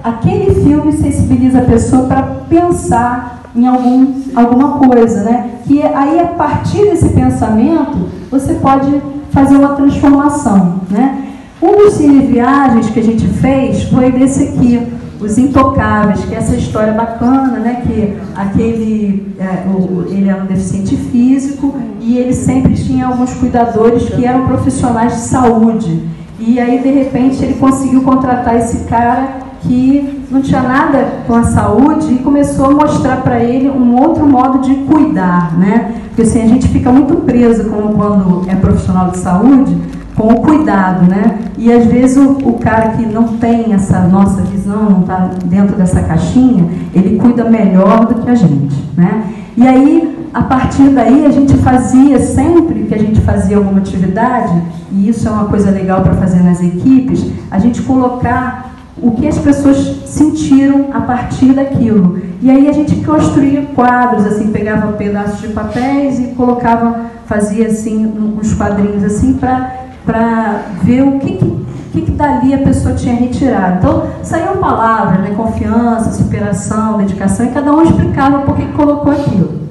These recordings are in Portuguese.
aquele filme sensibiliza a pessoa para pensar em alguma coisa, né? Que aí, a partir desse pensamento, você pode fazer uma transformação, né? Um dos cineviagens que a gente fez foi desse aqui, Os Intocáveis, que é essa história bacana, né? Que ele era um deficiente físico e ele sempre tinha alguns cuidadores que eram profissionais de saúde. E aí, de repente, ele conseguiu contratar esse cara que não tinha nada com a saúde e começou a mostrar para ele um outro modo de cuidar, né? Porque assim, a gente fica muito preso quando é profissional de saúde com o cuidado, né? E às vezes o cara que não tem essa nossa visão, não está dentro dessa caixinha, ele cuida melhor do que a gente, né? E aí, a partir daí, a gente fazia, sempre que a gente fazia alguma atividade, e isso é uma coisa legal para fazer nas equipes, a gente colocar o que as pessoas sentiram a partir daquilo. E aí a gente construía quadros, assim, pegava pedaços de papéis e colocava, fazia assim, uns quadrinhos assim, para ver o que dali a pessoa tinha retirado. Então, saíam palavras, né? Confiança, superação, dedicação, e cada um explicava por que colocou aquilo.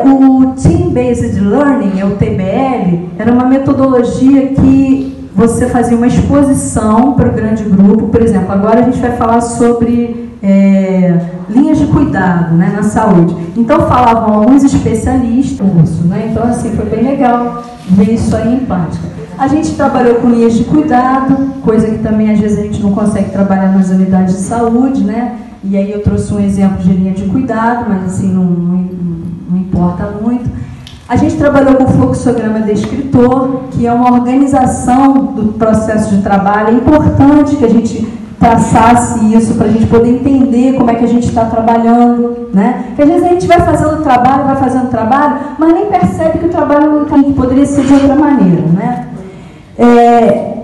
O Team Based Learning, o TBL, era uma metodologia que você fazia uma exposição para o grande grupo. Por exemplo, agora a gente vai falar sobre linhas de cuidado, né, na saúde. Então, falavam alguns especialistas nisso, né? Então, assim, foi bem legal ver isso aí em prática. A gente trabalhou com linhas de cuidado, coisa que também às vezes a gente não consegue trabalhar nas unidades de saúde, né? E aí eu trouxe um exemplo de linha de cuidado, mas assim, não importa muito. A gente trabalhou com o fluxograma descritor, que é uma organização do processo de trabalho. É importante que a gente traçasse isso para a gente poder entender como é que a gente está trabalhando, né? Porque às vezes a gente vai fazendo trabalho, mas nem percebe que o trabalho não está, que poderia ser de outra maneira, né?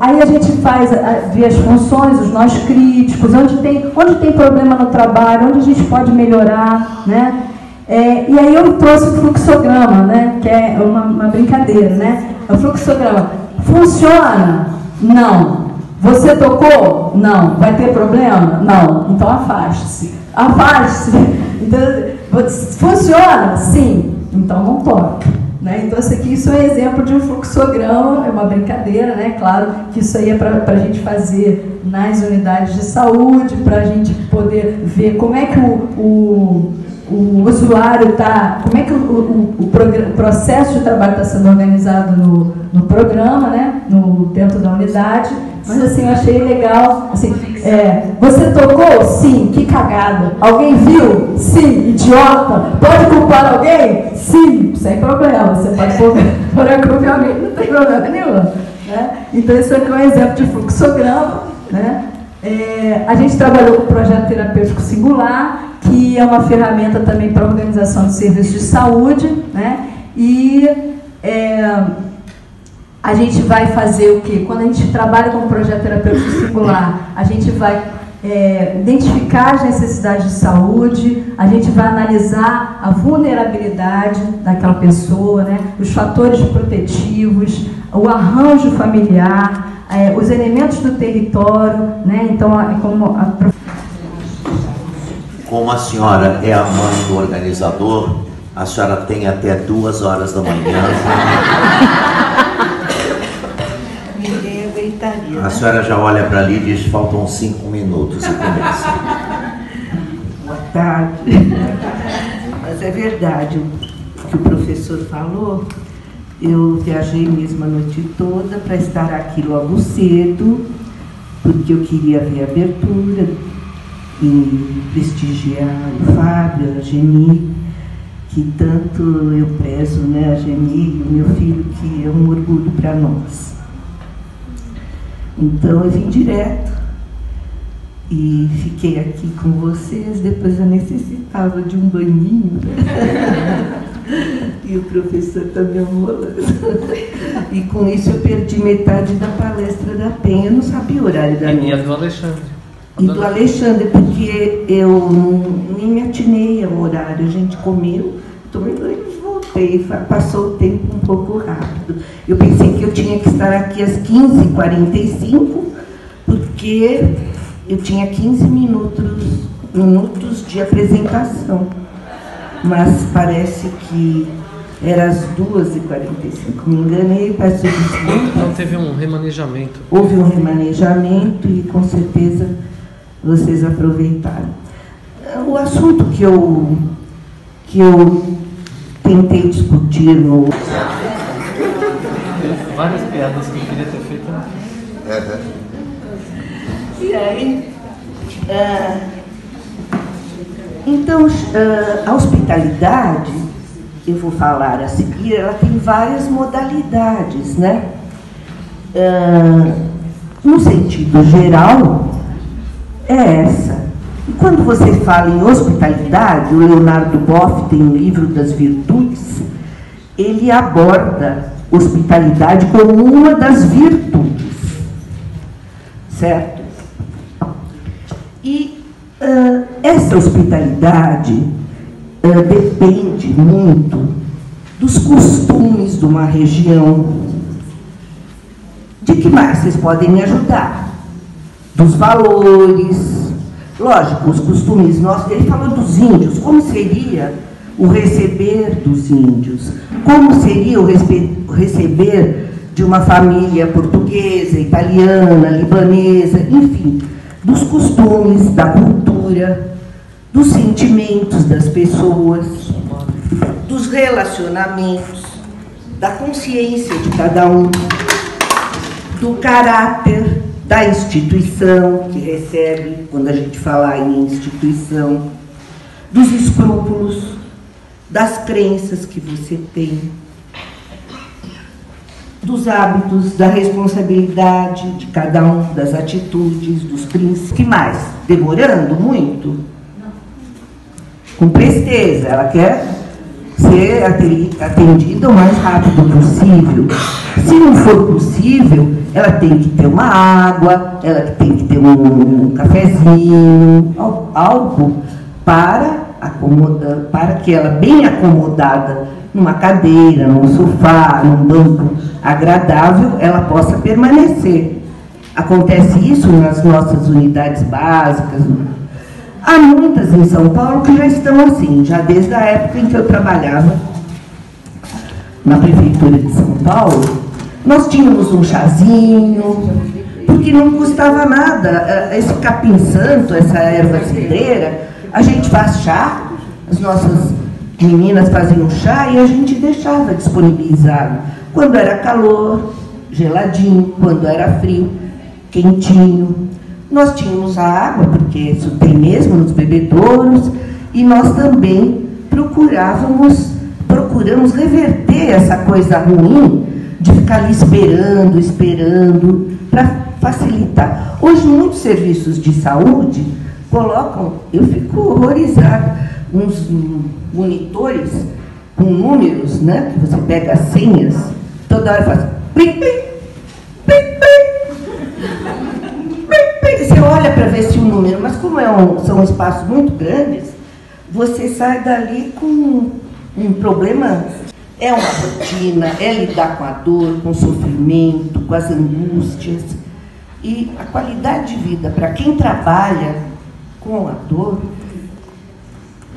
Aí a gente vê as funções, os nós críticos, onde tem problema no trabalho, onde a gente pode melhorar, né? E aí eu trouxe o fluxograma, né? Que é uma brincadeira, né? O fluxograma funciona? Não. Você tocou? Não. Vai ter problema? Não. Então afaste-se. Afaste-se. Então, funciona? Sim. Então não toque. Né? Então isso é exemplo de um fluxograma, é uma brincadeira, né? Claro que isso aí é para a gente fazer nas unidades de saúde, para a gente poder ver como é que o usuário está, como é que o processo de trabalho está sendo organizado no programa, né? Dentro da unidade. Mas assim, eu achei legal. Assim, você tocou? Sim, que cagada. Alguém viu? Sim, idiota. Pode culpar alguém? Sim, sem problema. Você pode pôr a culpa em alguém, não tem problema nenhum. Né? Então, isso aqui é um exemplo de fluxograma. Né? A gente trabalhou com o projeto terapêutico singular, que é uma ferramenta também para a organização de serviços de saúde, né? E a gente vai fazer o quê? Quando a gente trabalha com o projeto terapêutico singular, a gente vai identificar as necessidades de saúde, a gente vai analisar a vulnerabilidade daquela pessoa, né? Os fatores protetivos, o arranjo familiar, os elementos do território, né? Então, como a senhora é a mãe do organizador, a senhora tem até 2 horas da manhã. Ninguém aguentaria. A senhora já olha para ali e diz: faltam 5 minutos e começa. Boa tarde. Mas é verdade o que o professor falou. Eu viajei mesmo a noite toda para estar aqui logo cedo, porque eu queria ver a abertura e prestigiar o Fábio, a Geni, que tanto eu prezo, né, a Geni e o meu filho, que é um orgulho para nós. Então eu vim direto e fiquei aqui com vocês. Depois eu necessitava de um banhinho, né? E o professor está me amolando. E com isso eu perdi metade da palestra da Penha. Eu não sabia o horário da minha. E do Alexandre. E do Alexandre, porque eu nem me atinei ao horário. A gente comeu, tomei banho e voltei. Passou o tempo um pouco rápido. Eu pensei que eu tinha que estar aqui às 15h45, porque eu tinha 15 minutos de apresentação, mas parece que era às 2h45. Me enganei, peço desculpa. Não, teve um remanejamento. Houve um remanejamento e, com certeza, vocês aproveitaram. O assunto que eu tentei discutir no... Várias piadas que eu queria ter feito. E aí, então, a hospitalidade, eu vou falar a seguir, ela tem várias modalidades, né? No sentido geral, é essa. E quando você fala em hospitalidade, o Leonardo Boff tem um livro das virtudes, ele aborda hospitalidade como uma das virtudes, certo? E essa hospitalidade depende muito dos costumes de uma região. De que mais vocês podem me ajudar? Dos valores. Lógico, os costumes nossos. Ele falou dos índios. Como seria o receber dos índios? Como seria o receber de uma família portuguesa, italiana, libanesa, enfim, dos costumes, da cultura, dos sentimentos das pessoas, dos relacionamentos, da consciência de cada um, do caráter da instituição que recebe, quando a gente falar em instituição, dos escrúpulos, das crenças que você tem, dos hábitos, da responsabilidade de cada um, das atitudes, dos princípios. Que mais? Demorando muito? Com presteza, ela quer ser atendida o mais rápido possível. Se não for possível, ela tem que ter uma água, ela tem que ter um cafezinho, algo para que ela, bem acomodada numa cadeira, num sofá, num banco agradável, ela possa permanecer. Acontece isso nas nossas unidades básicas. Há muitas em São Paulo que já estão assim, já desde a época em que eu trabalhava na Prefeitura de São Paulo. Nós tínhamos um chazinho, porque não custava nada. Esse capim santo, essa erva cidreira, a gente faz chá, as nossas meninas faziam chá e a gente deixava disponibilizado. Quando era calor, geladinho, quando era frio, quentinho. Nós tínhamos a água, porque isso tem mesmo nos bebedouros, e nós também procuramos reverter essa coisa ruim de ficar ali esperando, para facilitar. Hoje, muitos serviços de saúde colocam, eu fico horrorizada, uns monitores com números, né, que você pega as senhas, toda hora faz plim, plim, plim, plim. Você olha para ver se o número, mas como são espaços muito grandes, você sai dali com um problema. É uma rotina, é lidar com a dor, com o sofrimento, com as angústias. E a qualidade de vida para quem trabalha com a dor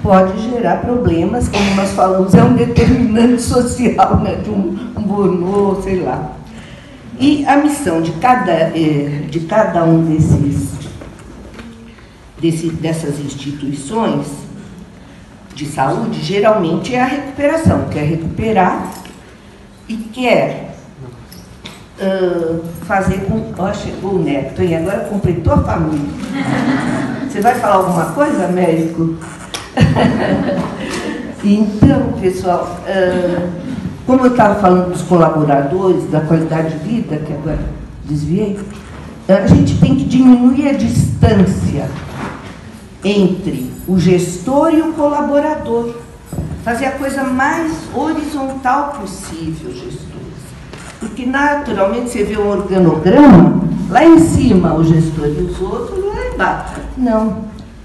pode gerar problemas, como nós falamos, é um determinante social, né, de um bonô, sei lá. E a missão de cada um dessas instituições de saúde, geralmente é a recuperação. Quer recuperar e quer fazer com... Ó, chegou o neto, hein? Agora completou a família. Você vai falar alguma coisa, médico? Então, pessoal, como eu estava falando dos colaboradores, da qualidade de vida, que agora desviei, a gente tem que diminuir a distância entre o gestor e o colaborador. Fazer a coisa mais horizontal possível, gestores. Porque, naturalmente, você vê um organograma, lá em cima o gestor e os outros lá embaixo. Não.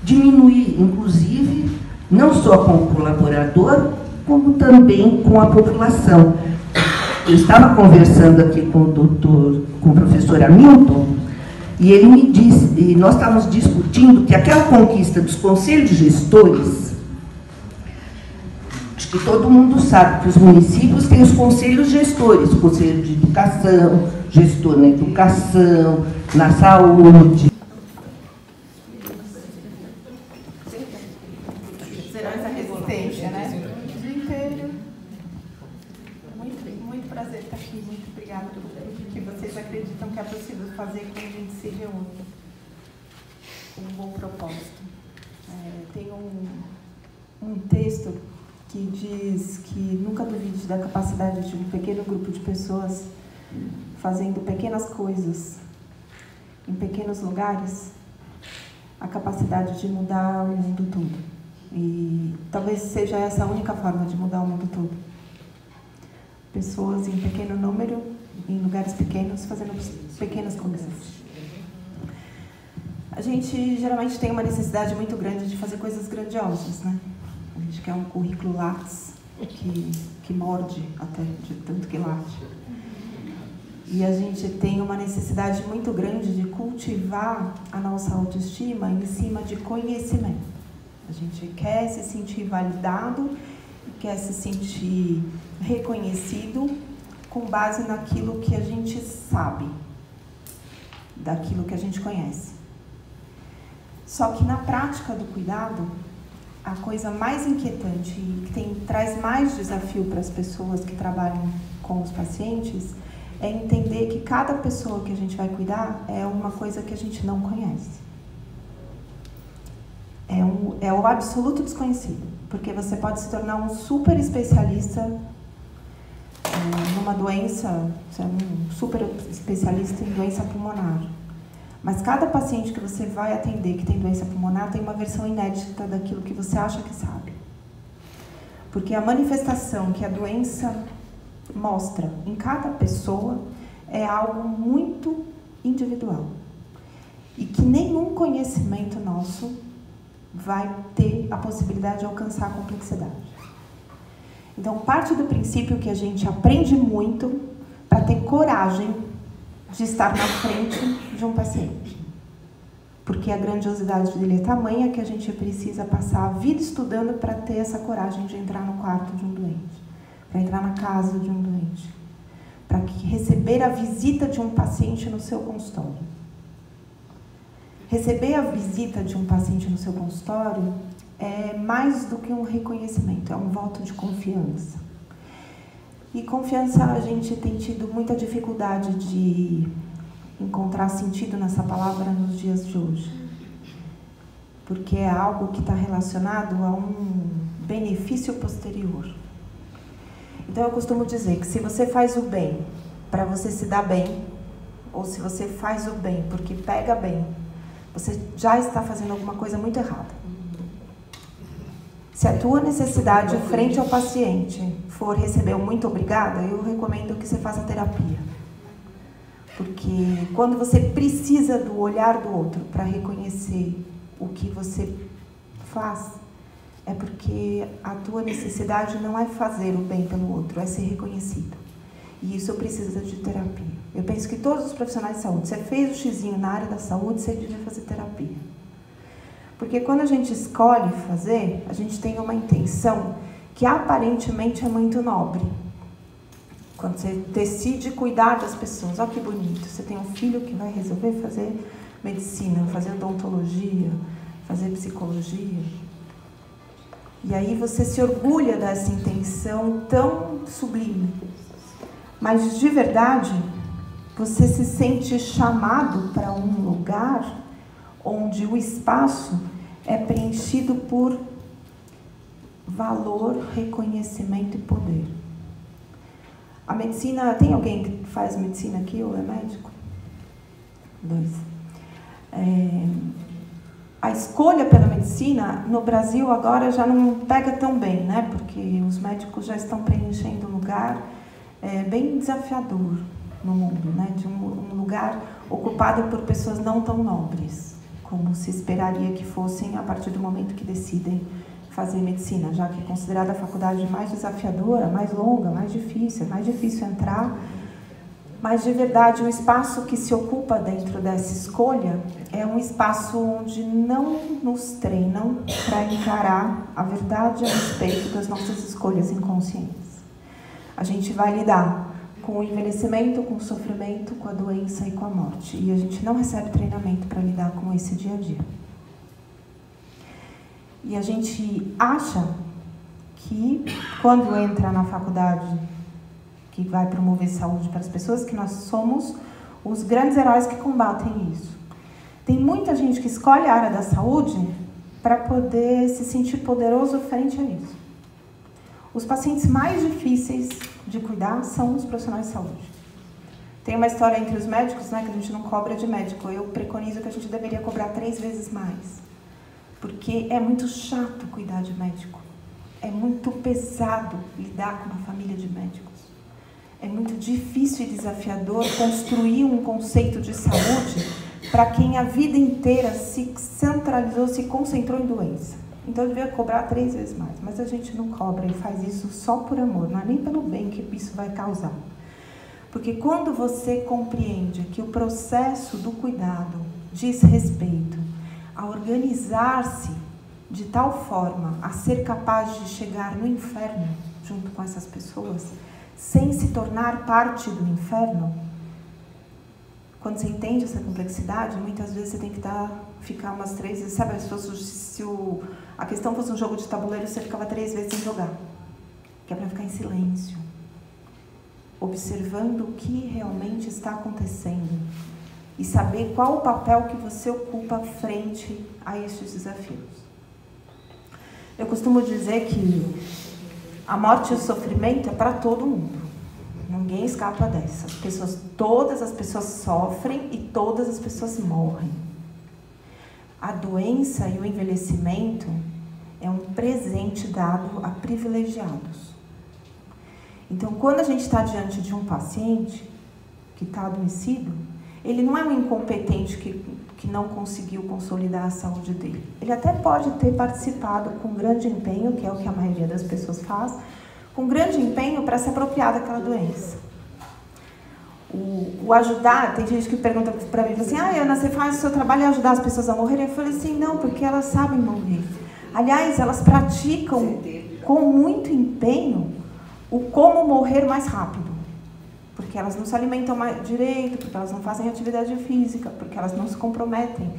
Diminuir, inclusive, não só com o colaborador, como também com a população. Eu estava conversando aqui com o professor Hamilton, E ele me disse, e nós estávamos discutindo que aquela conquista dos conselhos de gestores, acho que todo mundo sabe que os municípios têm os conselhos gestores, o conselho de educação, gestor na educação, na saúde. Será essa resistência, né? O dia inteiro. Muito prazer estar aqui, muito obrigada pelo que vocês acreditam que é possível fazer quando a gente se reúne com um bom propósito. Tem um texto que diz que nunca duvide da capacidade de um pequeno grupo de pessoas fazendo pequenas coisas em pequenos lugares, a capacidade de mudar o mundo todo. E talvez seja essa a única forma de mudar o mundo todo. Pessoas em pequeno número, em lugares pequenos, fazendo pequenas coisas. A gente geralmente tem uma necessidade muito grande de fazer coisas grandiosas, né? A gente quer um currículo Lattes que morde até de tanto que late. E a gente tem uma necessidade muito grande de cultivar a nossa autoestima em cima de conhecimento. A gente quer se sentir validado, quer se sentir reconhecido com base naquilo que a gente sabe, daquilo que a gente conhece. Só que na prática do cuidado, a coisa mais inquietante e que traz mais desafio para as pessoas que trabalham com os pacientes é entender que cada pessoa que a gente vai cuidar é uma coisa que a gente não conhece. É o absoluto desconhecido, porque você pode se tornar um super especialista numa doença, você é um super especialista em doença pulmonar. Mas cada paciente que você vai atender que tem doença pulmonar tem uma versão inédita daquilo que você acha que sabe. Porque a manifestação que a doença mostra em cada pessoa é algo muito individual. E que nenhum conhecimento nosso vai ter a possibilidade de alcançar a complexidade. Então, parte do princípio que a gente aprende muito para ter coragem de estar na frente de um paciente. Porque a grandiosidade dele é tamanha que a gente precisa passar a vida estudando para ter essa coragem de entrar no quarto de um doente, para entrar na casa de um doente, para receber a visita de um paciente no seu consultório. Receber a visita de um paciente no seu consultório é mais do que um reconhecimento, é um voto de confiança. E confiança, a gente tem tido muita dificuldade de encontrar sentido nessa palavra nos dias de hoje. Porque é algo que está relacionado a um benefício posterior. Então eu costumo dizer que se você faz o bem para você se dar bem, ou se você faz o bem porque pega bem, você já está fazendo alguma coisa muito errada. Se a tua necessidade frente ao paciente for receber um muito obrigada, eu recomendo que você faça terapia. Porque quando você precisa do olhar do outro para reconhecer o que você faz, é porque a tua necessidade não é fazer o bem pelo outro, é ser reconhecido. E isso precisa de terapia. Eu penso que todos os profissionais de saúde, você fez o xizinho na área da saúde, você devia fazer terapia. Porque quando a gente escolhe fazer, a gente tem uma intenção que aparentemente é muito nobre. Quando você decide cuidar das pessoas, olha que bonito, você tem um filho que vai resolver fazer medicina, fazer odontologia, fazer psicologia. E aí você se orgulha dessa intenção tão sublime. Mas de verdade, você se sente chamado para um lugar onde o espaço é preenchido por valor, reconhecimento e poder. A medicina, tem alguém que faz medicina aqui ou é médico? 2. A escolha pela medicina no Brasil agora já não pega tão bem, né? Porque os médicos já estão preenchendo um lugar bem desafiador no mundo, né? De um lugar ocupado por pessoas não tão nobres, como se esperaria que fossem a partir do momento que decidem fazer medicina, já que é considerada a faculdade mais desafiadora, mais longa, mais difícil entrar, Mas, de verdade, o espaço que se ocupa dentro dessa escolha é um espaço onde não nos treinam para encarar a verdade a respeito das nossas escolhas inconscientes. A gente vai lidar com o envelhecimento, com o sofrimento, com a doença e com a morte. E a gente não recebe treinamento para lidar com esse dia a dia. E a gente acha que, quando entra na faculdade que vai promover saúde para as pessoas, que nós somos os grandes heróis que combatem isso. Tem muita gente que escolhe a área da saúde para poder se sentir poderoso frente a isso. Os pacientes mais difíceis de cuidar são os profissionais de saúde. Tem uma história entre os médicos, né, que a gente não cobra de médico. Eu preconizo que a gente deveria cobrar 3 vezes mais. Porque é muito chato cuidar de médico. É muito pesado lidar com uma família de médicos. É muito difícil e desafiador construir um conceito de saúde para quem a vida inteira se centralizou, se concentrou em doença. Então eu devia cobrar 3 vezes mais, mas a gente não cobra e faz isso só por amor, não é nem pelo bem que isso vai causar. Porque quando você compreende que o processo do cuidado diz respeito a organizar-se de tal forma a ser capaz de chegar no inferno junto com essas pessoas, sem se tornar parte do inferno, quando você entende essa complexidade, muitas vezes você tem que ficar umas 3 vezes, sabe, se a questão fosse um jogo de tabuleiro, você ficava 3 vezes sem jogar, que é para ficar em silêncio, observando o que realmente está acontecendo e saber qual o papel que você ocupa frente a estes desafios. Eu costumo dizer que a morte e o sofrimento é para todo mundo. Ninguém escapa dessas. Todas as pessoas sofrem e todas as pessoas morrem. A doença e o envelhecimento é um presente dado a privilegiados. Então, quando a gente está diante de um paciente que está adoecido, ele não é um incompetente que não conseguiu consolidar a saúde dele. Ele até pode ter participado com grande empenho, que é o que a maioria das pessoas faz, com grande empenho para se apropriar daquela doença. O ajudar, tem gente que pergunta para mim assim, Ana, você faz o seu trabalho em ajudar as pessoas a morrerem? Eu falei assim, não, porque elas sabem morrer. Aliás, elas praticam com muito empenho o como morrer mais rápido. Porque elas não se alimentam direito, porque elas não fazem atividade física, porque elas não se comprometem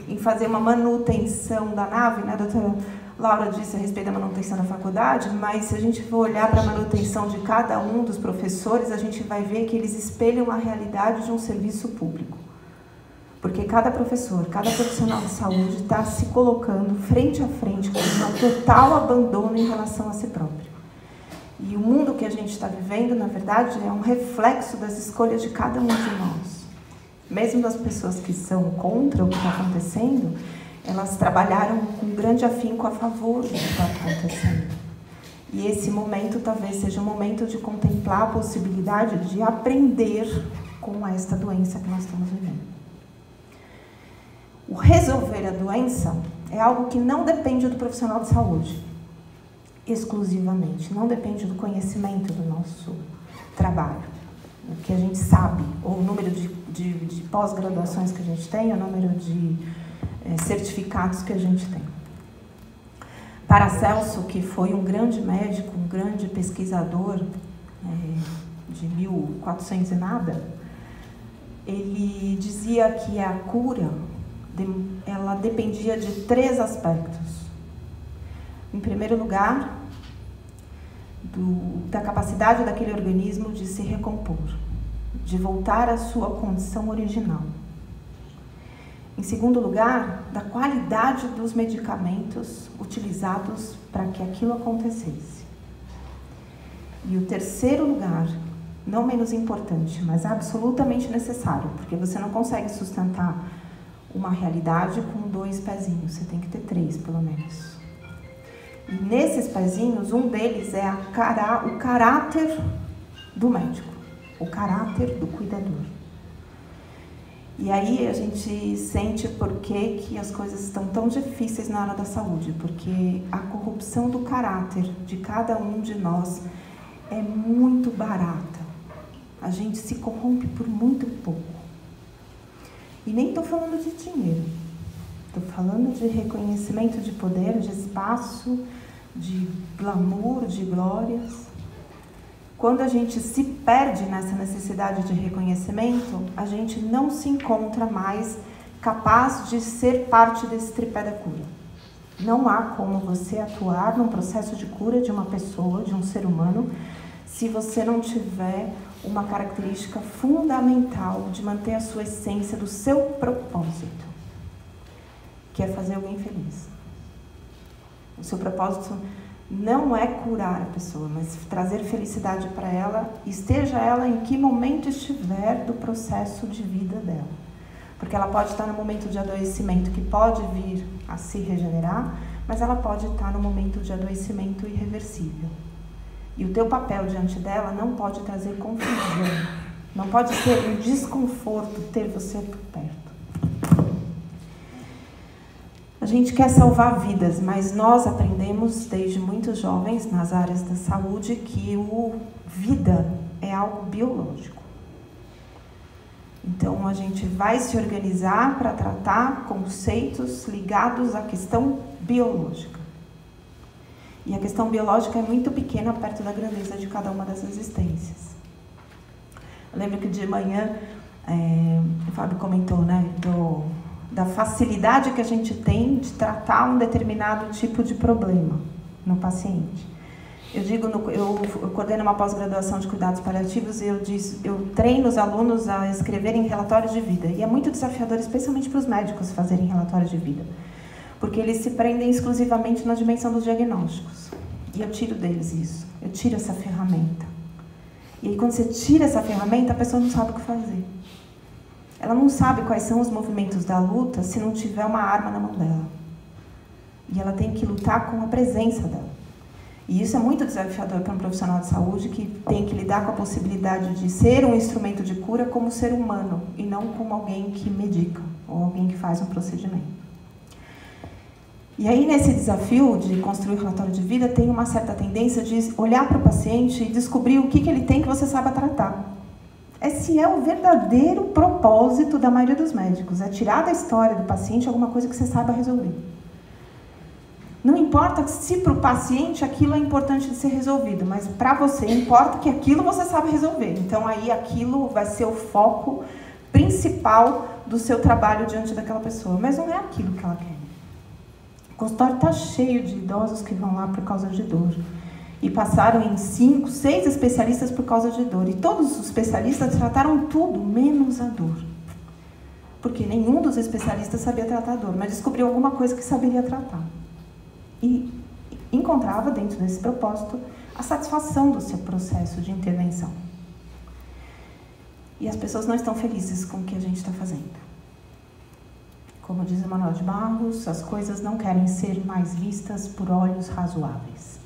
em fazer uma manutenção da nave, né? A doutora Laura disse a respeito da manutenção da faculdade, mas se a gente for olhar para a manutenção de cada um dos professores, a gente vai ver que eles espelham a realidade de um serviço público. Porque cada professor, cada profissional de saúde está se colocando frente a frente com um total abandono em relação a si próprio. E o mundo que a gente está vivendo, na verdade, é um reflexo das escolhas de cada um de nós. Mesmo das pessoas que são contra o que está acontecendo, elas trabalharam com grande afinco a favor do que está acontecendo. E esse momento talvez seja um momento de contemplar a possibilidade de aprender com esta doença que nós estamos vivendo. O resolver a doença é algo que não depende do profissional de saúde. Exclusivamente, não depende do conhecimento do nosso trabalho, o que a gente sabe, ou o número de pós-graduações que a gente tem, o número de certificados que a gente tem. Paracelso, que foi um grande médico, um grande pesquisador de 1400 e nada, ele dizia que a cura ela dependia de 3 aspectos. Em primeiro lugar, da capacidade daquele organismo de se recompor, de voltar à sua condição original. Em segundo lugar, da qualidade dos medicamentos utilizados para que aquilo acontecesse. E o terceiro lugar, não menos importante, mas absolutamente necessário, porque você não consegue sustentar uma realidade com 2 pezinhos, você tem que ter 3, pelo menos. E nesses pezinhos, um deles é o caráter do médico, o caráter do cuidador. E aí a gente sente por que as coisas estão tão difíceis na área da saúde, porque a corrupção do caráter de cada um de nós é muito barata. a gente se corrompe por muito pouco. E nem estou falando de dinheiro. Estou falando de reconhecimento de poder, de espaço, de glamour, de glórias. Quando a gente se perde nessa necessidade de reconhecimento, a gente não se encontra mais capaz de ser parte desse tripé da cura. Não há como você atuar num processo de cura de uma pessoa, de um ser humano, se você não tiver uma característica fundamental de manter a sua essência do seu propósito, que é fazer alguém feliz. O seu propósito não é curar a pessoa, mas trazer felicidade para ela, esteja ela em que momento estiver do processo de vida dela. Porque ela pode estar no momento de adoecimento que pode vir a se regenerar, mas ela pode estar no momento de adoecimento irreversível. E o teu papel diante dela não pode trazer confusão, não pode ser um desconforto ter você por perto. A gente quer salvar vidas, mas nós aprendemos desde muito jovens nas áreas da saúde que vida é algo biológico. Então a gente vai se organizar para tratar conceitos ligados à questão biológica. E a questão biológica é muito pequena perto da grandeza de cada uma das existências. Eu lembro que de manhã o Fábio comentou, né, da facilidade que a gente tem de tratar um determinado tipo de problema no paciente. Eu coordeno uma pós-graduação de cuidados paliativos e eu treino os alunos a escreverem relatórios de vida. E é muito desafiador, especialmente para os médicos, fazerem relatórios de vida. Porque eles se prendem exclusivamente na dimensão dos diagnósticos. E eu tiro deles isso. Eu tiro essa ferramenta. E aí, quando você tira essa ferramenta, a pessoa não sabe o que fazer. Ela não sabe quais são os movimentos da luta se não tiver uma arma na mão dela. E ela tem que lutar com a presença dela. E isso é muito desafiador para um profissional de saúde que tem que lidar com a possibilidade de ser um instrumento de cura como ser humano e não como alguém que medica ou alguém que faz um procedimento. E aí, nesse desafio de construir o relatório de vida, tem uma certa tendência de olhar para o paciente e descobrir o que ele tem que você saiba tratar. Esse é o verdadeiro propósito da maioria dos médicos, é tirar da história do paciente alguma coisa que você saiba resolver. Não importa se para o paciente aquilo é importante de ser resolvido, mas para você importa que aquilo você sabe resolver. Então aí aquilo vai ser o foco principal do seu trabalho diante daquela pessoa, mas não é aquilo que ela quer. O consultório está cheio de idosos que vão lá por causa de dor. E passaram em 5, 6 especialistas por causa de dor. E todos os especialistas trataram tudo, menos a dor. Porque nenhum dos especialistas sabia tratar a dor, mas descobriu alguma coisa que saberia tratar. E encontrava dentro desse propósito a satisfação do seu processo de intervenção. E as pessoas não estão felizes com o que a gente está fazendo. Como diz Manuel de Barros, as coisas não querem ser mais vistas por olhos razoáveis.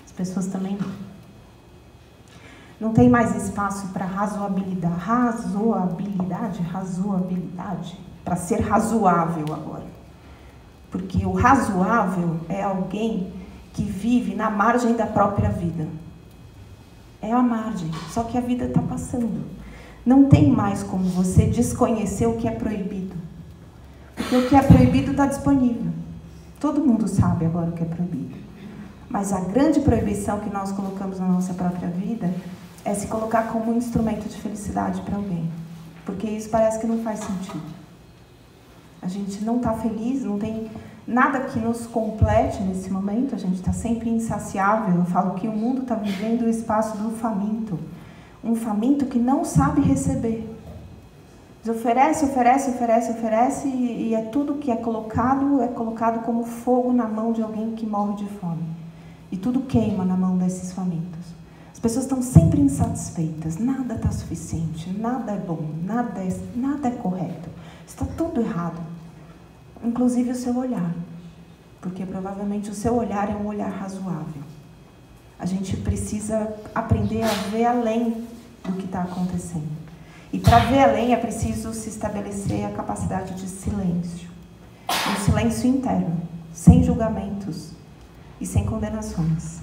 As pessoas também não. Não tem mais espaço para razoabilidade, para ser razoável agora. Porque o razoável é alguém que vive na margem da própria vida. É a margem, só que a vida está passando. Não tem mais como você desconhecer o que é proibido. Porque o que é proibido está disponível. Todo mundo sabe agora o que é proibido. Mas a grande proibição que nós colocamos na nossa própria vida é se colocar como um instrumento de felicidade para alguém. Porque isso parece que não faz sentido. A gente não está feliz, não tem nada que nos complete nesse momento, a gente está sempre insaciável. Eu falo que o mundo está vivendo o espaço do faminto. Um faminto que não sabe receber. Oferece, oferece, oferece, oferece e é tudo que é colocado como fogo na mão de alguém que morre de fome. E tudo queima na mão desses famintos. As pessoas estão sempre insatisfeitas, nada está suficiente, nada é bom, nada é correto. Está tudo errado, inclusive o seu olhar, porque provavelmente o seu olhar é um olhar razoável. A gente precisa aprender a ver além do que está acontecendo. E para ver além é preciso se estabelecer a capacidade de silêncio. Um silêncio interno, sem julgamentos e sem condenações.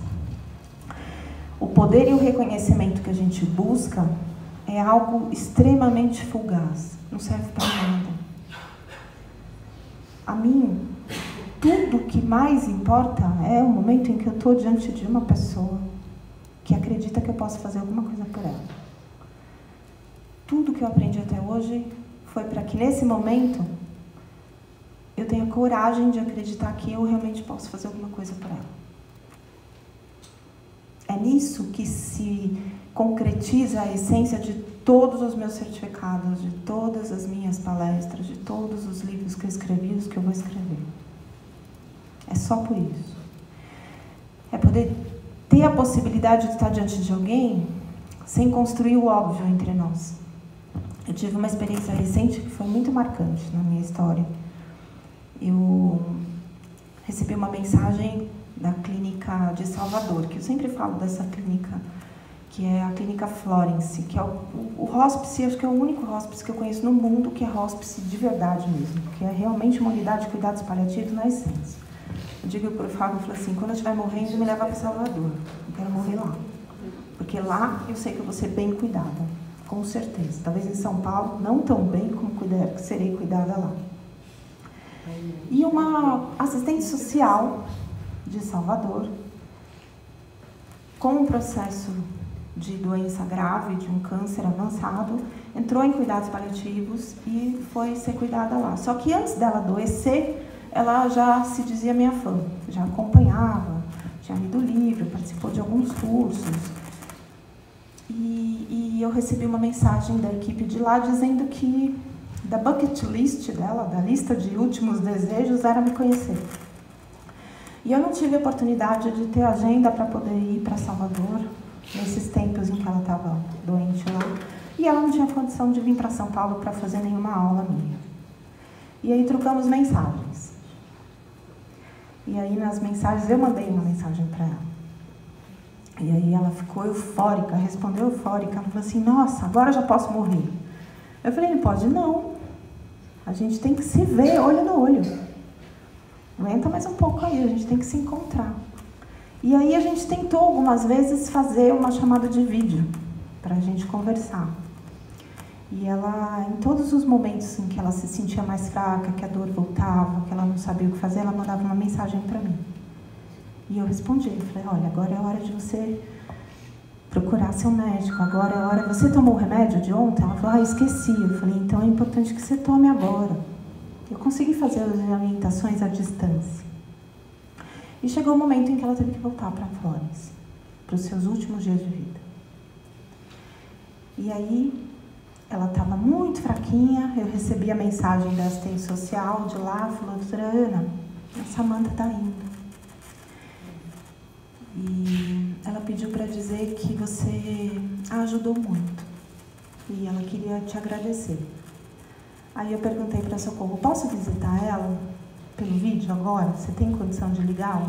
O poder e o reconhecimento que a gente busca é algo extremamente fugaz, não serve para nada. A mim, tudo que mais importa é o momento em que eu estou diante de uma pessoa que acredita que eu posso fazer alguma coisa por ela. Tudo que eu aprendi até hoje foi para que nesse momento eu tenha coragem de acreditar que eu realmente posso fazer alguma coisa por ela. É nisso que se concretiza a essência de todos os meus certificados, de todas as minhas palestras, de todos os livros que eu escrevi e os que eu vou escrever. É só por isso. É poder ter a possibilidade de estar diante de alguém sem construir o óbvio entre nós. Eu tive uma experiência recente que foi muito marcante na minha história. Eu recebi uma mensagem da clínica de Salvador, que eu sempre falo dessa clínica, que é a clínica Florence, que é o hospice, acho que é o único hospice que eu conheço no mundo que é hospice de verdade mesmo, que é realmente uma unidade de cuidados paliativos na essência. Eu digo para o Fábio, eu falo assim, quando eu estiver morrendo, me leva para Salvador, eu quero morrer lá, porque lá eu sei que eu vou ser bem cuidada, com certeza. Talvez em São Paulo, não tão bem como serei cuidada lá. E uma assistente social de Salvador, com um processo de doença grave, de um câncer avançado, entrou em cuidados paliativos e foi ser cuidada lá. Só que antes dela adoecer, ela já se dizia minha fã, já acompanhava, tinha lido livro, participou de alguns cursos. E eu recebi uma mensagem da equipe de lá dizendo que da bucket list dela, da lista de últimos desejos, era me conhecer. E eu não tive a oportunidade de ter agenda para poder ir para Salvador, nesses tempos em que ela estava doente lá. E ela não tinha condição de vir para São Paulo para fazer nenhuma aula minha. E aí trocamos mensagens. E aí nas mensagens, eu mandei uma mensagem para ela. E aí ela ficou eufórica, respondeu eufórica. Ela falou assim, nossa, agora já posso morrer. Eu falei, não pode não. A gente tem que se ver olho no olho. Aguenta mais um pouco aí, a gente tem que se encontrar. E aí a gente tentou algumas vezes fazer uma chamada de vídeo para a gente conversar. E ela, em todos os momentos em que ela se sentia mais fraca, que a dor voltava, que ela não sabia o que fazer, ela mandava uma mensagem para mim. E eu respondi, eu falei, olha, agora é a hora de você procurar seu médico, agora é a hora... Você tomou o remédio de ontem? Ela falou, esqueci. Eu falei, então é importante que você tome agora. Eu consegui fazer as orientações à distância. E chegou o momento em que ela teve que voltar para Florence, para os seus últimos dias de vida. E aí, ela estava muito fraquinha, eu recebi a mensagem da assistente social de lá, falou, doutora Ana, a Samantha está indo. E ela pediu para dizer que você a ajudou muito. E ela queria te agradecer. Aí eu perguntei para a Socorro, posso visitar ela pelo vídeo agora? Você tem condição de ligar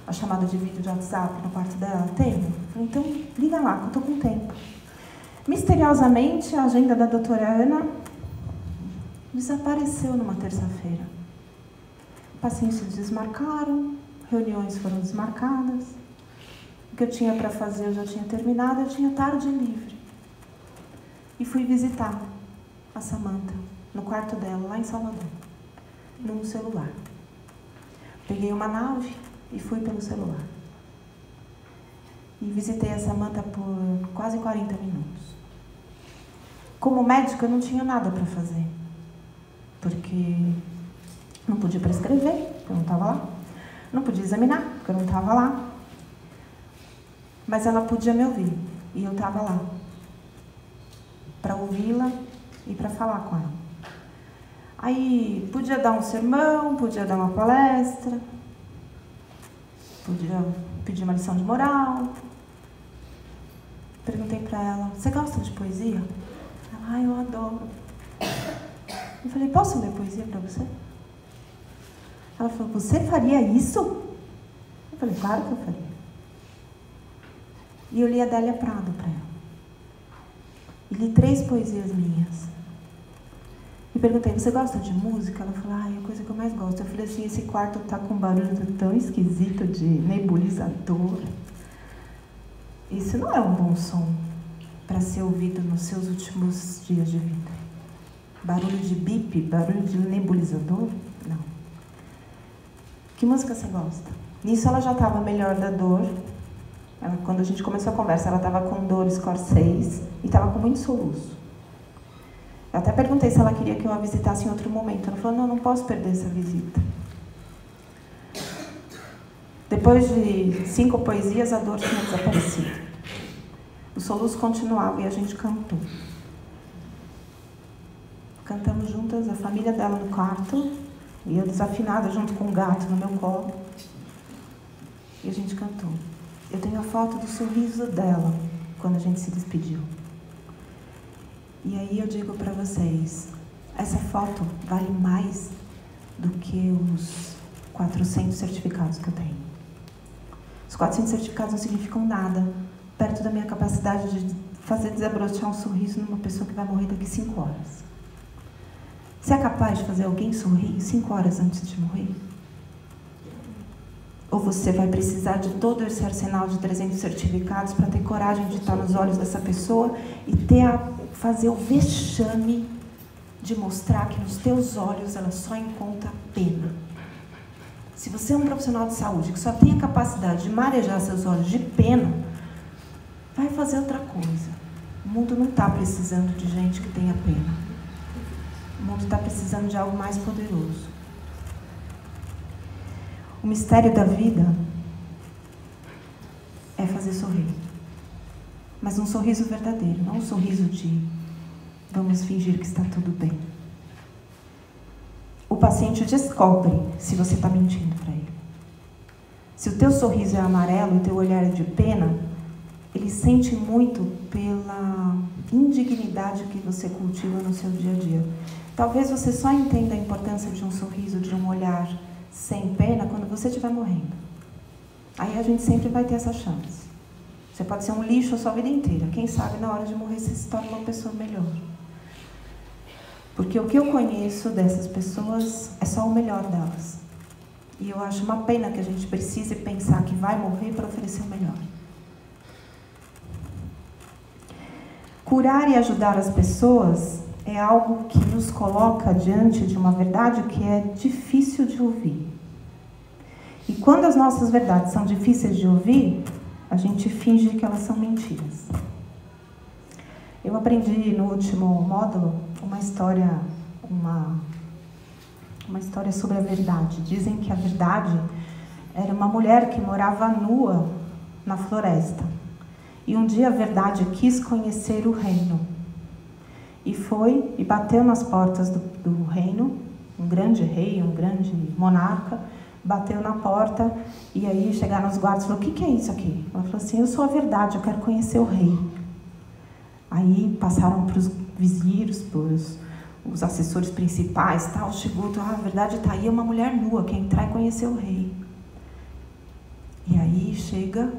a chamada de vídeo de WhatsApp no quarto dela? Tenho? Então, liga lá, que eu estou com tempo. Misteriosamente, a agenda da doutora Ana desapareceu numa terça-feira. Pacientes se desmarcaram, reuniões foram desmarcadas. O que eu tinha para fazer eu já tinha terminado, eu tinha tarde livre. E fui visitar a Samantha no quarto dela, lá em Salvador, num celular. Peguei uma nave e fui pelo celular. E visitei a Samantha por quase 40 minutos. Como médica, eu não tinha nada para fazer, porque não podia prescrever, porque eu não estava lá. Não podia examinar, porque eu não estava lá. Mas ela podia me ouvir, e eu estava lá, para ouvi-la e para falar com ela. Aí, podia dar um sermão, podia dar uma palestra, podia pedir uma lição de moral. Perguntei para ela, você gosta de poesia? Ela, eu adoro. Eu falei, posso ler poesia para você? Ela falou, você faria isso? Eu falei, claro que eu faria. E eu li Adélia Prado para ela. E li 3 poesias minhas. E perguntei, você gosta de música? Ela falou, é a coisa que eu mais gosto. Eu falei assim, esse quarto tá com um barulho tão esquisito de nebulizador. Isso não é um bom som. para ser ouvido nos seus últimos dias de vida? Barulho de bip? Barulho de nebulizador? Não. Que música você gosta? Nisso ela já estava melhor da dor. Quando a gente começou a conversa, ela estava com dor score 6 e estava com muito soluço. Eu até perguntei se ela queria que eu a visitasse em outro momento. Ela falou, não posso perder essa visita. Depois de 5 poesias, a dor tinha desaparecido. O soluço continuava e a gente cantou. Cantamos juntas, a família dela no quarto, e eu desafinada junto com o gato no meu colo. E a gente cantou. Eu tenho a foto do sorriso dela quando a gente se despediu. E aí eu digo para vocês, essa foto vale mais do que os 400 certificados que eu tenho. Os 400 certificados não significam nada perto da minha capacidade de fazer desabrochar um sorriso numa pessoa que vai morrer daqui 5 horas. Você é capaz de fazer alguém sorrir 5 horas antes de morrer? Ou você vai precisar de todo esse arsenal de 300 certificados para ter coragem de estar nos olhos dessa pessoa e fazer o vexame de mostrar que nos teus olhos ela só encontra pena? Se você é um profissional de saúde que só tem a capacidade de marejar seus olhos de pena, vai fazer outra coisa. O mundo não está precisando de gente que tenha pena. O mundo está precisando de algo mais poderoso. O mistério da vida é fazer sorrir. Mas um sorriso verdadeiro, não um sorriso de vamos fingir que está tudo bem. O paciente descobre se você está mentindo para ele. Se o teu sorriso é amarelo e o teu olhar é de pena, ele sente muito pela indignidade que você cultiva no seu dia a dia. Talvez você só entenda a importância de um sorriso, de um olhar sem pena, quando você estiver morrendo. Aí a gente sempre vai ter essa chance. Você pode ser um lixo a sua vida inteira. Quem sabe na hora de morrer você se torna uma pessoa melhor. Porque o que eu conheço dessas pessoas é só o melhor delas. E eu acho uma pena que a gente precise pensar que vai morrer para oferecer o melhor. Curar e ajudar as pessoas é algo que nos coloca diante de uma verdade que é difícil de ouvir. E quando as nossas verdades são difíceis de ouvir, a gente finge que elas são mentiras. Eu aprendi no último módulo uma história sobre a verdade. Dizem que a verdade era uma mulher que morava nua na floresta. E um dia a verdade quis conhecer o reino. E foi e bateu nas portas do reino, um grande rei, um grande monarca, bateu na porta e aí chegaram os guardas e falou, o que é isso aqui? Ela falou assim, eu sou a verdade, eu quero conhecer o rei. Aí passaram para os viziros, para os assessores principais, tal, chegou, a verdade está aí, é uma mulher nua, quer entrar e conhecer o rei. E aí chega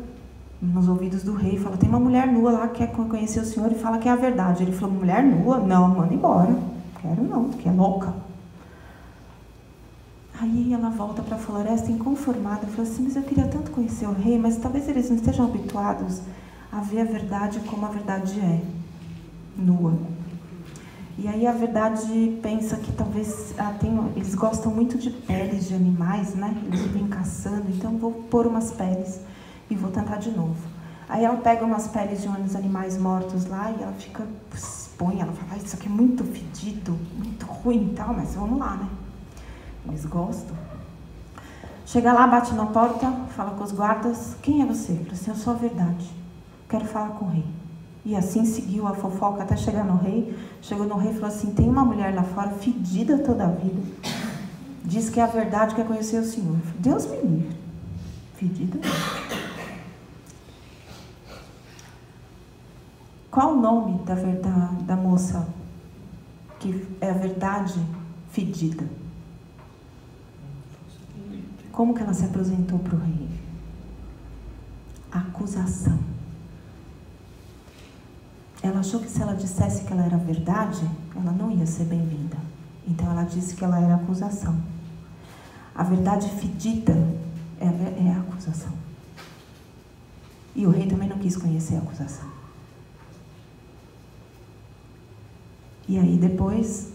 nos ouvidos do rei, fala, tem uma mulher nua lá que quer conhecer o senhor e fala que é a verdade. Ele falou, mulher nua? Não, manda embora. Quero não, porque é louca. Aí ela volta para a floresta inconformada, fala assim, mas eu queria tanto conhecer o rei, mas talvez eles não estejam habituados a ver a verdade como a verdade é, nua. E aí a verdade pensa que talvez eles gostam muito de peles de animais, né? Eles vivem caçando, então vou pôr umas peles e vou tentar de novo. Aí ela pega umas peles de uns animais mortos lá e ela fica, expõe, ela fala, isso aqui é muito fedido, muito ruim e tal, mas vamos lá, né? Eles gostam. Chega lá, bate na porta, fala com os guardas, quem é você? Fala assim, eu sou a verdade, quero falar com o rei. E assim seguiu a fofoca até chegar no rei. Chegou no rei e falou assim, tem uma mulher lá fora, fedida toda a vida, diz que é a verdade, quer conhecer o senhor. Deus me livre, fedida. Qual o nome da moça que é a verdade fedida? Como que ela se apresentou para o rei? Acusação. Ela achou que se ela dissesse que ela era verdade, ela não ia ser bem-vinda. Então ela disse que ela era acusação. A verdade fedida é a acusação. E o rei também não quis conhecer a acusação. E aí depois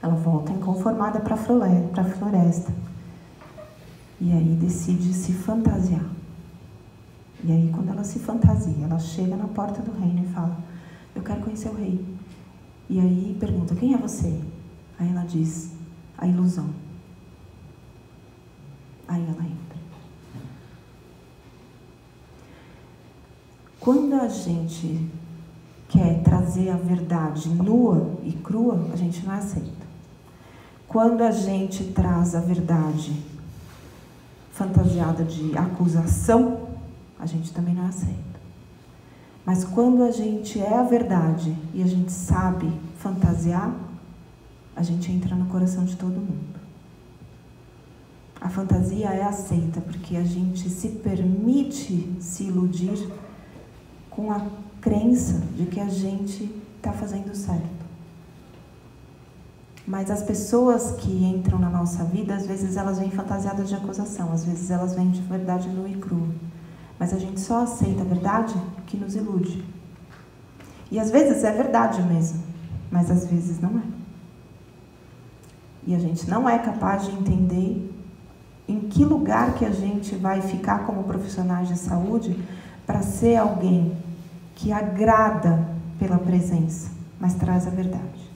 ela volta inconformada para a floresta. E aí decide se fantasiar. E aí quando ela se fantasia, ela chega na porta do reino e fala: eu quero conhecer o rei. E aí pergunta: quem é você? Aí ela diz: a ilusão. Aí ela entra. Quando a gente quer trazer a verdade nua e crua, a gente não aceita. Quando a gente traz a verdade fantasiada de acusação, a gente também não aceita. Mas quando a gente é a verdade e a gente sabe fantasiar, a gente entra no coração de todo mundo. A fantasia é aceita porque a gente se permite se iludir com a crença de que a gente está fazendo certo. Mas as pessoas que entram na nossa vida, às vezes elas vêm fantasiadas de acusação, às vezes elas vêm de verdade nua e crua. Mas a gente só aceita a verdade que nos ilude. E às vezes é verdade mesmo, mas às vezes não é. E a gente não é capaz de entender em que lugar que a gente vai ficar como profissionais de saúde para ser alguém que agrada pela presença, mas traz a verdade.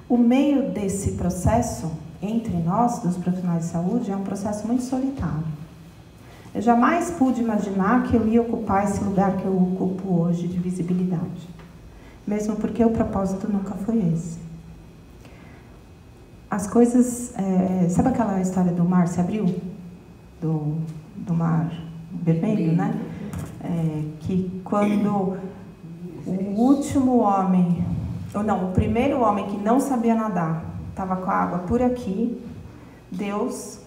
O meio desse processo, entre nós, dos profissionais de saúde, é um processo muito solitário. Eu jamais pude imaginar que eu ia ocupar esse lugar que eu ocupo hoje de visibilidade. Mesmo porque o propósito nunca foi esse. As coisas... sabe aquela história do mar se abriu? Do mar vermelho, né? Que quando o último homem... ou não, o primeiro homem que não sabia nadar estava com a água por aqui, Deus,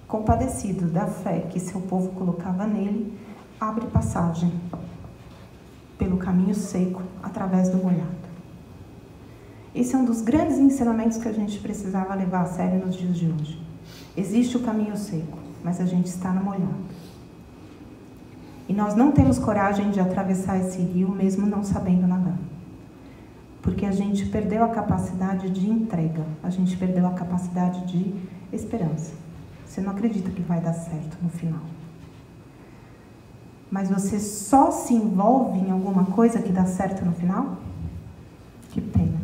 compadecido da fé que seu povo colocava nele, abre passagem pelo caminho seco, através do molhado. Esse é um dos grandes ensinamentos que a gente precisava levar a sério nos dias de hoje. Existe o caminho seco, mas a gente está no molhado. E nós não temos coragem de atravessar esse rio, mesmo não sabendo nadar. Porque a gente perdeu a capacidade de entrega, a gente perdeu a capacidade de esperança. Você não acredita que vai dar certo no final. Mas você só se envolve em alguma coisa que dá certo no final? Que pena.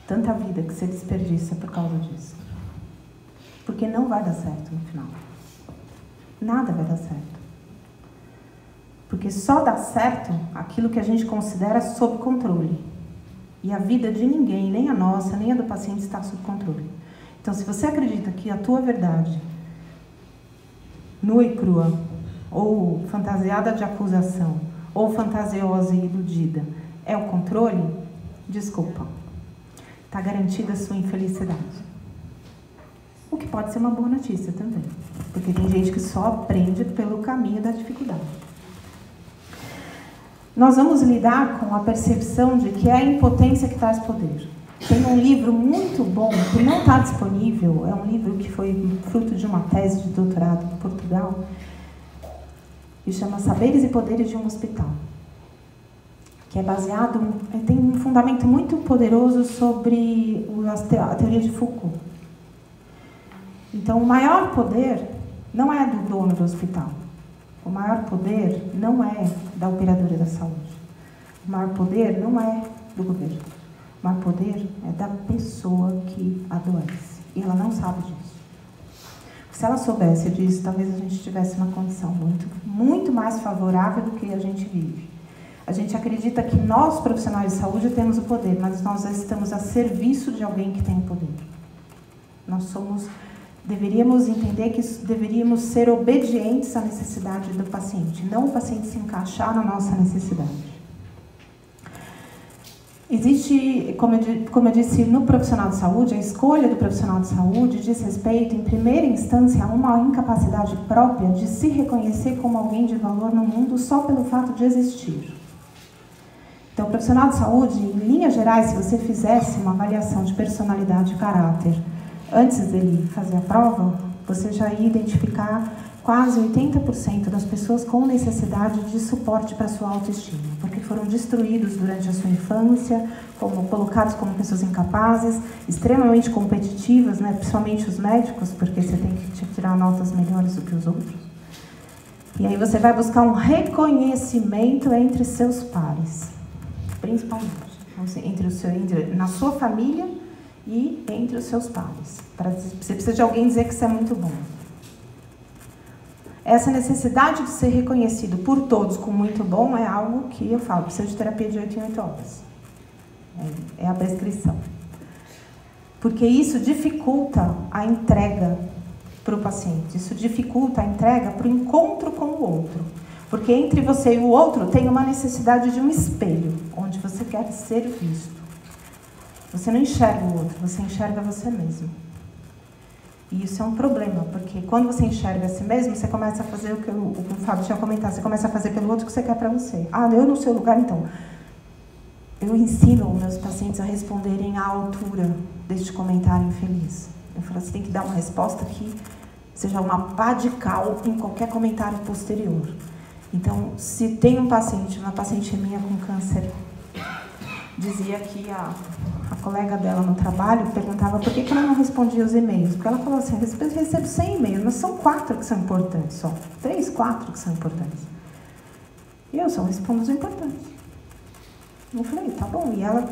Tanta vida que você desperdiça por causa disso. Porque não vai dar certo no final. Nada vai dar certo. Porque só dá certo aquilo que a gente considera sob controle. E a vida de ninguém, nem a nossa, nem a do paciente, está sob controle. Então, se você acredita que a tua verdade, nua e crua, ou fantasiada de acusação, ou fantasiosa e iludida, é o controle, desculpa. Está garantida a sua infelicidade. O que pode ser uma boa notícia também. Porque tem gente que só aprende pelo caminho da dificuldade. Nós vamos lidar com a percepção de que é a impotência que traz poder. Tem um livro muito bom, que não está disponível, é um livro que foi fruto de uma tese de doutorado em Portugal, e chama Saberes e Poderes de um Hospital, que é baseado, tem um fundamento muito poderoso sobre a teoria de Foucault. Então, o maior poder não é do dono do hospital. O maior poder não é da operadora da saúde. O maior poder não é do governo. O maior poder é da pessoa que adoece. E ela não sabe disso. Se ela soubesse disso, talvez a gente tivesse uma condição muito mais favorável do que a gente vive. A gente acredita que nós, profissionais de saúde, temos o poder, mas nós estamos a serviço de alguém que tem o poder. Deveríamos entender que deveríamos ser obedientes à necessidade do paciente, não o paciente se encaixar na nossa necessidade. Existe, como eu disse, no profissional de saúde, a escolha do profissional de saúde diz respeito, em primeira instância, a uma incapacidade própria de se reconhecer como alguém de valor no mundo só pelo fato de existir. Então, o profissional de saúde, em linhas gerais, se você fizesse uma avaliação de personalidade e caráter antes dele fazer a prova, você já ia identificar quase 80% das pessoas com necessidade de suporte para sua autoestima, porque foram destruídos durante a sua infância, colocados como pessoas incapazes, extremamente competitivas, né? Principalmente os médicos, porque você tem que tirar notas melhores do que os outros. E aí você vai buscar um reconhecimento entre seus pares, principalmente, na sua família e entre os seus pares. Você precisa de alguém dizer que você é muito bom. Essa necessidade de ser reconhecido por todos como muito bom é algo que eu falo, precisa de terapia de 8 em 8 horas. É a prescrição. Porque isso dificulta a entrega para o paciente, isso dificulta a entrega para o encontro com o outro. Porque entre você e o outro tem uma necessidade de um espelho, onde você quer ser visto. Você não enxerga o outro, você enxerga você mesmo. E isso é um problema, porque quando você enxerga a si mesmo, você começa a fazer o que o Fábio tinha comentado, você começa a fazer pelo outro o que você quer para você. Ah, eu no seu lugar, então. Eu ensino meus pacientes a responderem à altura deste comentário infeliz. Eu falo, você tem que dar uma resposta que seja uma pá de cal em qualquer comentário posterior. Então, se tem uma paciente minha com câncer, dizia que a colega dela no trabalho perguntava por que ela não respondia os e-mails. Porque ela falou assim, eu recebo 100 e-mails, mas são 4 que são importantes só. 3, 4 que são importantes. E eu só respondo os importantes. Eu falei, tá bom. E ela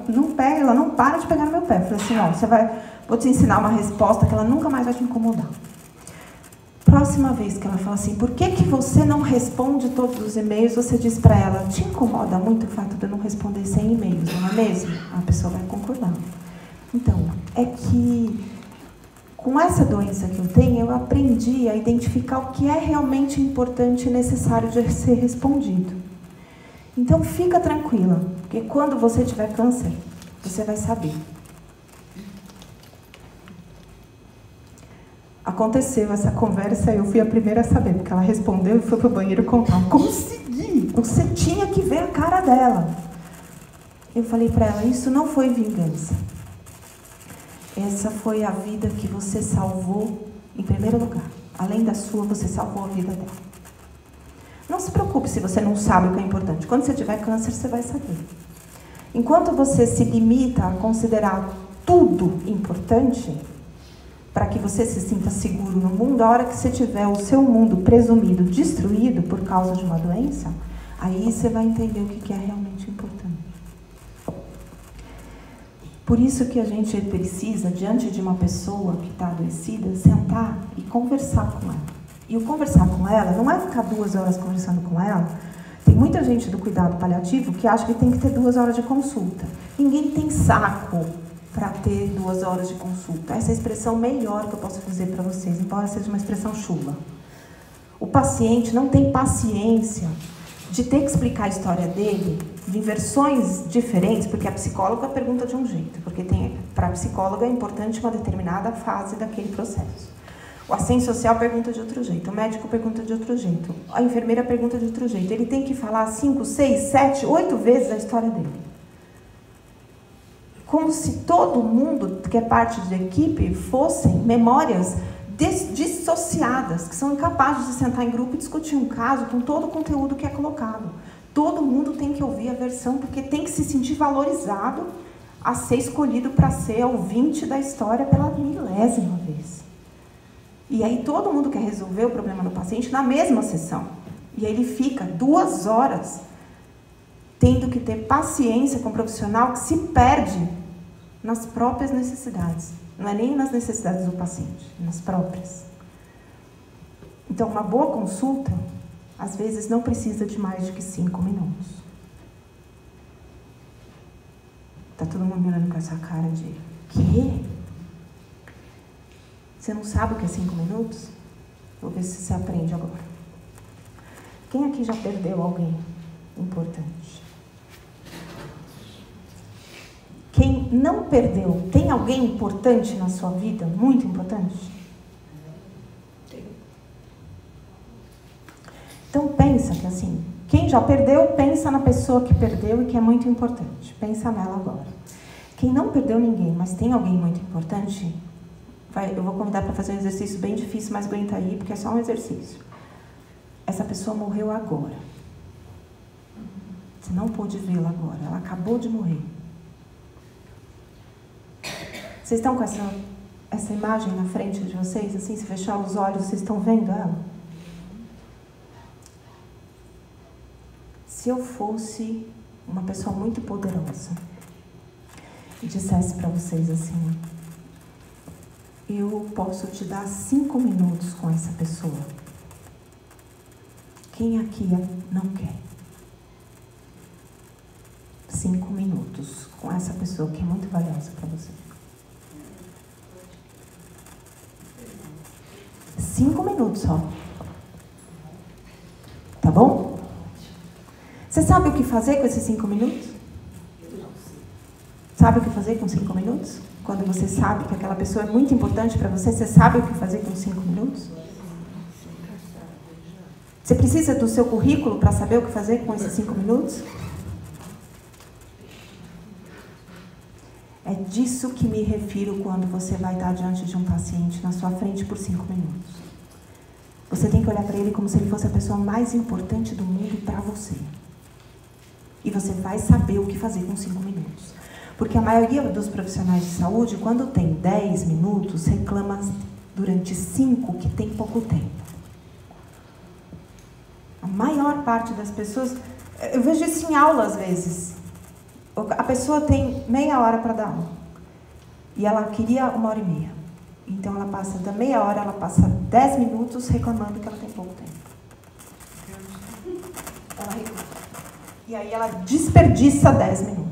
não para de pegar no meu pé. Eu falei assim, ó, vou te ensinar uma resposta que ela nunca mais vai te incomodar. Próxima vez que ela fala assim, por que você não responde todos os e-mails, você diz para ela, te incomoda muito o fato de eu não responder 100 e-mails, não é mesmo? A pessoa vai concordar. Então, é que com essa doença que eu tenho, eu aprendi a identificar o que é realmente importante e necessário de ser respondido. Então, fica tranquila, porque quando você tiver câncer, você vai saber. Aconteceu essa conversa, eu fui a primeira a saber, porque ela respondeu e foi pro banheiro contar. Consegui! Você tinha que ver a cara dela. Eu falei para ela, isso não foi vingança. Essa foi a vida que você salvou em primeiro lugar. Além da sua, você salvou a vida dela. Não se preocupe se você não sabe o que é importante. Quando você tiver câncer, você vai saber. Enquanto você se limita a considerar tudo importante, para que você se sinta seguro no mundo, a hora que você tiver o seu mundo presumido destruído por causa de uma doença, aí você vai entender o que é realmente importante. Por isso que a gente precisa, diante de uma pessoa que está adoecida, sentar e conversar com ela. E o conversar com ela não é ficar 2 horas conversando com ela. Tem muita gente do cuidado paliativo que acha que tem que ter 2 horas de consulta. Ninguém tem saco para ter 2 horas de consulta. Essa é a expressão melhor que eu posso fazer para vocês, embora seja uma expressão chula. O paciente não tem paciência de ter que explicar a história dele em versões diferentes, porque a psicóloga pergunta de um jeito, porque para a psicóloga é importante uma determinada fase daquele processo. O assistente social pergunta de outro jeito, o médico pergunta de outro jeito, a enfermeira pergunta de outro jeito. Ele tem que falar 5, 6, 7, 8 vezes a história dele. Como se todo mundo que é parte da equipe fossem memórias dissociadas, que são incapazes de sentar em grupo e discutir um caso com todo o conteúdo que é colocado. Todo mundo tem que ouvir a versão, porque tem que se sentir valorizado a ser escolhido para ser ouvinte da história pela 1000ª vez. E aí todo mundo quer resolver o problema do paciente na mesma sessão. E aí ele fica 2 horas tendo que ter paciência com o profissional que se perde nas próprias necessidades. Não é nem nas necessidades do paciente, nas próprias. Então, uma boa consulta, às vezes, não precisa de mais de que 5 minutos. Tá todo mundo mirando com essa cara de... Quê? Você não sabe o que é 5 minutos? Vou ver se você aprende agora. Quem aqui já perdeu alguém importante? Quem não perdeu, tem alguém importante na sua vida? Muito importante? Então pensa que assim, quem já perdeu, pensa na pessoa que perdeu e que é muito importante. Pensa nela agora. Quem não perdeu ninguém, mas tem alguém muito importante, eu vou convidar para fazer um exercício bem difícil, mas aguenta aí, porque é só um exercício. essa pessoa morreu agora. Você não pôde vê-la agora, ela acabou de morrer. Vocês estão com essa imagem na frente de vocês? Assim, se fechar os olhos, vocês estão vendo ela? Se eu fosse uma pessoa muito poderosa e dissesse para vocês assim: eu posso te dar 5 minutos com essa pessoa. Quem aqui não quer? 5 minutos com essa pessoa que é muito valiosa para você. 5 minutos só. Tá bom? Você sabe o que fazer com esses 5 minutos? Sabe o que fazer com 5 minutos? Quando você sabe que aquela pessoa é muito importante para você, você sabe o que fazer com 5 minutos? Você precisa do seu currículo para saber o que fazer com esses 5 minutos? É disso que me refiro quando você vai estar diante de um paciente na sua frente por 5 minutos. Você tem que olhar para ele como se ele fosse a pessoa mais importante do mundo para você. E você vai saber o que fazer com 5 minutos. Porque a maioria dos profissionais de saúde, quando tem 10 minutos, reclama durante 5 que tem pouco tempo. A maior parte das pessoas... Eu vejo isso em aula às vezes. A pessoa tem meia hora para dar aula. E ela queria 1h30. Então ela passa da meia hora, ela passa 10 minutos reclamando que ela tem pouco tempo. Ela reclama. E aí ela desperdiça 10 minutos.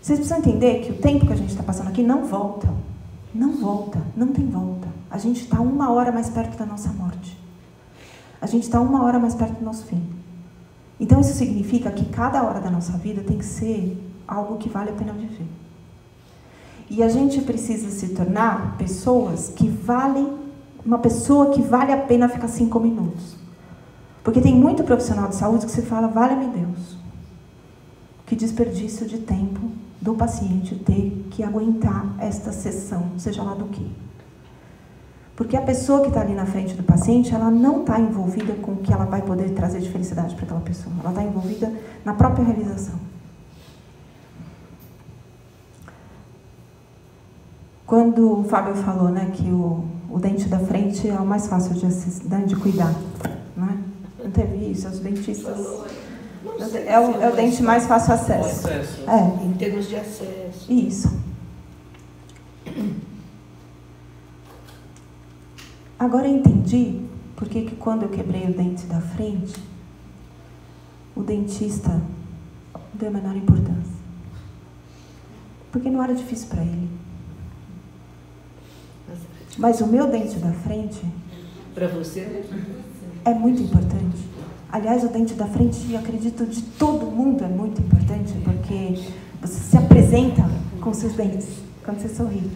Vocês precisam entender que o tempo que a gente está passando aqui não volta. Não volta, não tem volta. A gente está 1 hora mais perto da nossa morte. A gente está 1 hora mais perto do nosso fim. Então isso significa que cada hora da nossa vida tem que ser algo que vale a pena viver. E a gente precisa se tornar pessoas que valem, uma pessoa que vale a pena ficar 5 minutos. Porque tem muito profissional de saúde que você fala, vale-me Deus, que desperdício de tempo do paciente ter que aguentar esta sessão, seja lá do quê. Porque a pessoa que está ali na frente do paciente, ela não está envolvida com o que ela vai poder trazer de felicidade para aquela pessoa. Ela está envolvida na própria realização. Quando o Fábio falou, né, que o dente da frente é o mais fácil de cuidar, né? Não teve isso? Os dentistas... É o dente mais fácil acesso. É. Em termos de acesso. Isso. Agora eu entendi porque que quando eu quebrei o dente da frente, o dentista deu a menor importância. Porque não era difícil para ele. Mas o meu dente da frente... Para você? É muito importante. Aliás, o dente da frente, eu acredito, de todo mundo é muito importante, porque você se apresenta com seus dentes quando você sorri.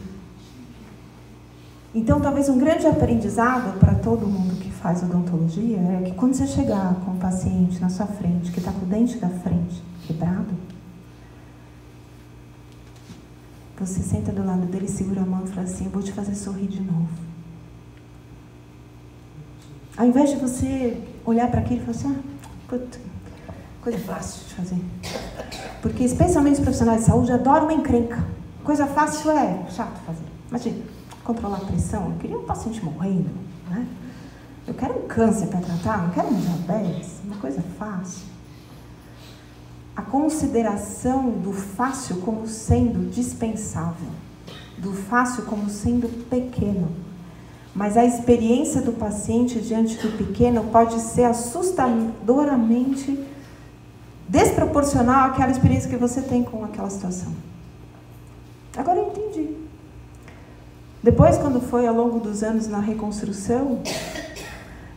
Então, talvez um grande aprendizado para todo mundo que faz odontologia é que quando você chegar com um paciente na sua frente, que está com o dente da frente quebrado, você senta do lado dele, segura a mão e fala assim, eu vou te fazer sorrir de novo. Ao invés de você olhar para aquilo e falar assim, puta, coisa fácil de fazer. Porque especialmente os profissionais de saúde adoram uma encrenca. Coisa fácil é chato fazer. Imagina, controlar a pressão. Eu queria um paciente morrendo, né? Eu quero um câncer para tratar, não quero um diabetes. Uma coisa fácil. A consideração do fácil como sendo dispensável. Do fácil como sendo pequeno. Mas a experiência do paciente diante do pequeno pode ser assustadoramente desproporcional àquela experiência que você tem com aquela situação. Agora eu entendi. Depois, quando foi ao longo dos anos na reconstrução,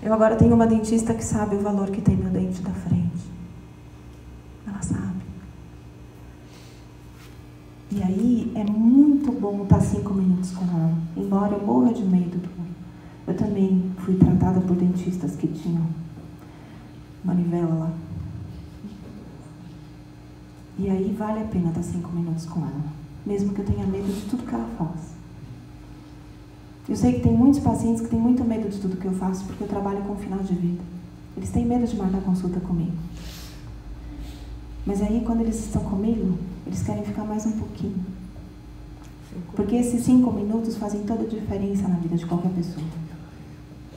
eu agora tenho uma dentista que sabe o valor que tem meu dente da frente. Ela sabe. E aí é muito bom estar 5 minutos com ela, embora eu morra de medo. Eu também fui tratada por dentistas que tinham manivela lá. E aí vale a pena estar 5 minutos com ela, mesmo que eu tenha medo de tudo que ela faz. Eu sei que tem muitos pacientes que têm muito medo de tudo que eu faço, porque eu trabalho com final de vida. Eles têm medo de marcar consulta comigo. Mas aí, quando eles estão comigo, eles querem ficar mais um pouquinho. Porque esses 5 minutos fazem toda a diferença na vida de qualquer pessoa.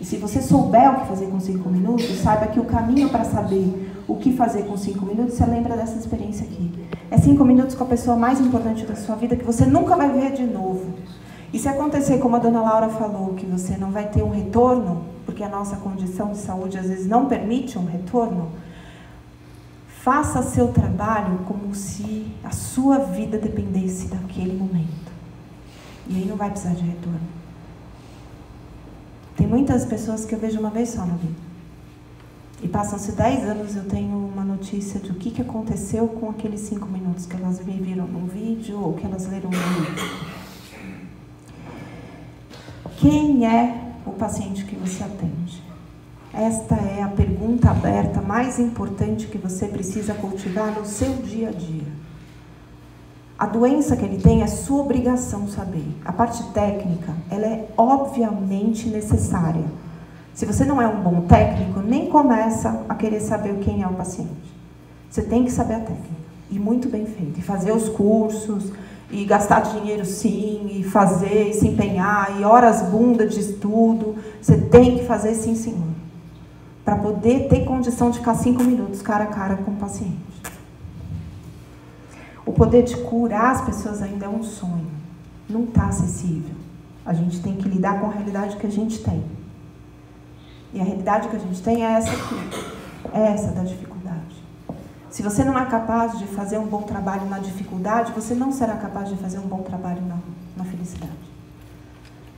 E se você souber o que fazer com 5 minutos, saiba que o caminho para saber o que fazer com 5 minutos, você lembra dessa experiência aqui. É 5 minutos com a pessoa mais importante da sua vida, que você nunca vai ver de novo. E se acontecer, como a dona Laura falou, que você não vai ter um retorno, porque a nossa condição de saúde às vezes não permite um retorno, faça seu trabalho como se a sua vida dependesse daquele momento. E aí não vai precisar de retorno. Tem muitas pessoas que eu vejo uma vez só na vida. E passam-se 10 anos, eu tenho uma notícia de o que aconteceu com aqueles 5 minutos que elas me viram num vídeo ou que elas leram no livro. Quem é o paciente que você atende? Esta é a pergunta aberta mais importante que você precisa cultivar no seu dia a dia. A doença que ele tem é sua obrigação saber. A parte técnica, ela é obviamente necessária. Se você não é um bom técnico, nem começa a querer saber quem é o paciente. Você tem que saber a técnica. E muito bem feito. E fazer os cursos, e gastar dinheiro sim, e fazer, e se empenhar, e horas bunda de estudo. Você tem que fazer sim, senhor. Para poder ter condição de ficar 5 minutos cara a cara com o paciente. O poder de curar as pessoas ainda é um sonho. Não está acessível. A gente tem que lidar com a realidade que a gente tem. E a realidade que a gente tem é essa aqui. É essa da dificuldade. Se você não é capaz de fazer um bom trabalho na dificuldade, você não será capaz de fazer um bom trabalho na felicidade.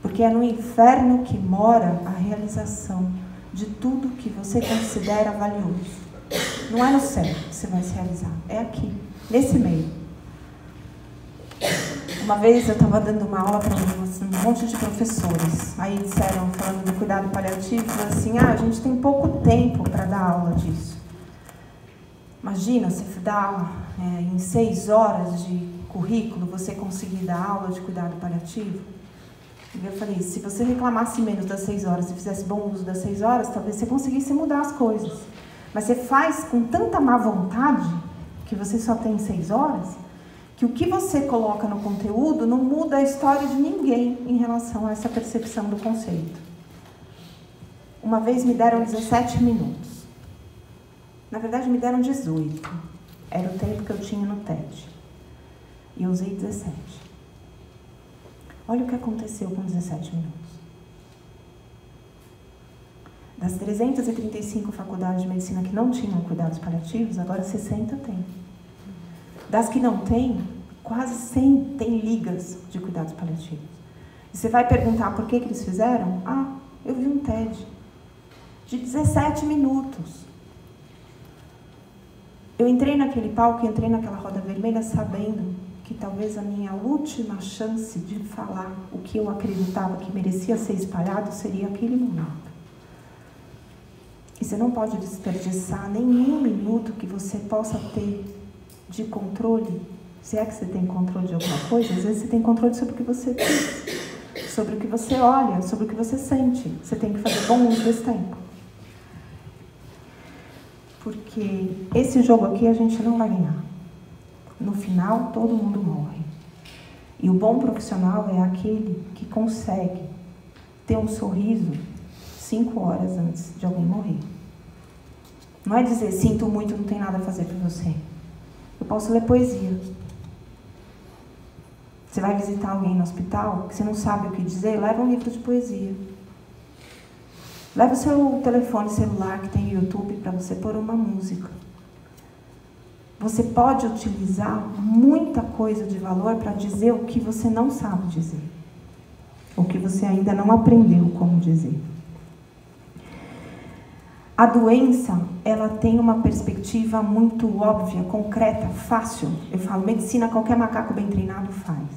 Porque é no inferno que mora a realização de tudo que você considera valioso. Não é no céu que você vai se realizar. É aqui, nesse meio. Uma vez eu estava dando uma aula para um monte de professores. Aí disseram, falando do cuidado paliativo, assim, a gente tem pouco tempo para dar aula disso. Imagina, se dá em 6 horas de currículo, você conseguir dar aula de cuidado paliativo? E eu falei, se você reclamasse menos das 6 horas e fizesse bom uso das 6 horas, talvez você conseguisse mudar as coisas. Mas você faz com tanta má vontade, que você só tem 6 horas, que o que você coloca no conteúdo não muda a história de ninguém em relação a essa percepção do conceito. Uma vez me deram 17 minutos. Na verdade, me deram 18. Era o tempo que eu tinha no TED. E eu usei 17. Olha o que aconteceu com 17 minutos. Das 335 faculdades de medicina que não tinham cuidados paliativos, agora 60 tem. Das que não têm, quase 100 têm ligas de cuidados paliativos. E você vai perguntar por que eles fizeram? Eu vi um TED de 17 minutos. Eu entrei naquele palco, entrei naquela roda vermelha sabendo que talvez a minha última chance de falar o que eu acreditava que merecia ser espalhado seria aquele momento. E você não pode desperdiçar nenhum minuto que você possa ter de controle. Se é que você tem controle de alguma coisa, às vezes você tem controle sobre o que você diz, sobre o que você olha, sobre o que você sente. Você tem que fazer bom uso desse tempo. Porque esse jogo aqui a gente não vai ganhar. No final, todo mundo morre. E o bom profissional é aquele que consegue ter um sorriso 5 horas antes de alguém morrer. Não é dizer, sinto muito, não tem nada a fazer por você. Eu posso ler poesia. Você vai visitar alguém no hospital, que você não sabe o que dizer, leva um livro de poesia. Leva o seu telefone celular que tem YouTube para você pôr uma música. Você pode utilizar muita coisa de valor para dizer o que você não sabe dizer. O que você ainda não aprendeu como dizer. A doença, ela tem uma perspectiva muito óbvia, concreta, fácil. Eu falo, medicina qualquer macaco bem treinado faz.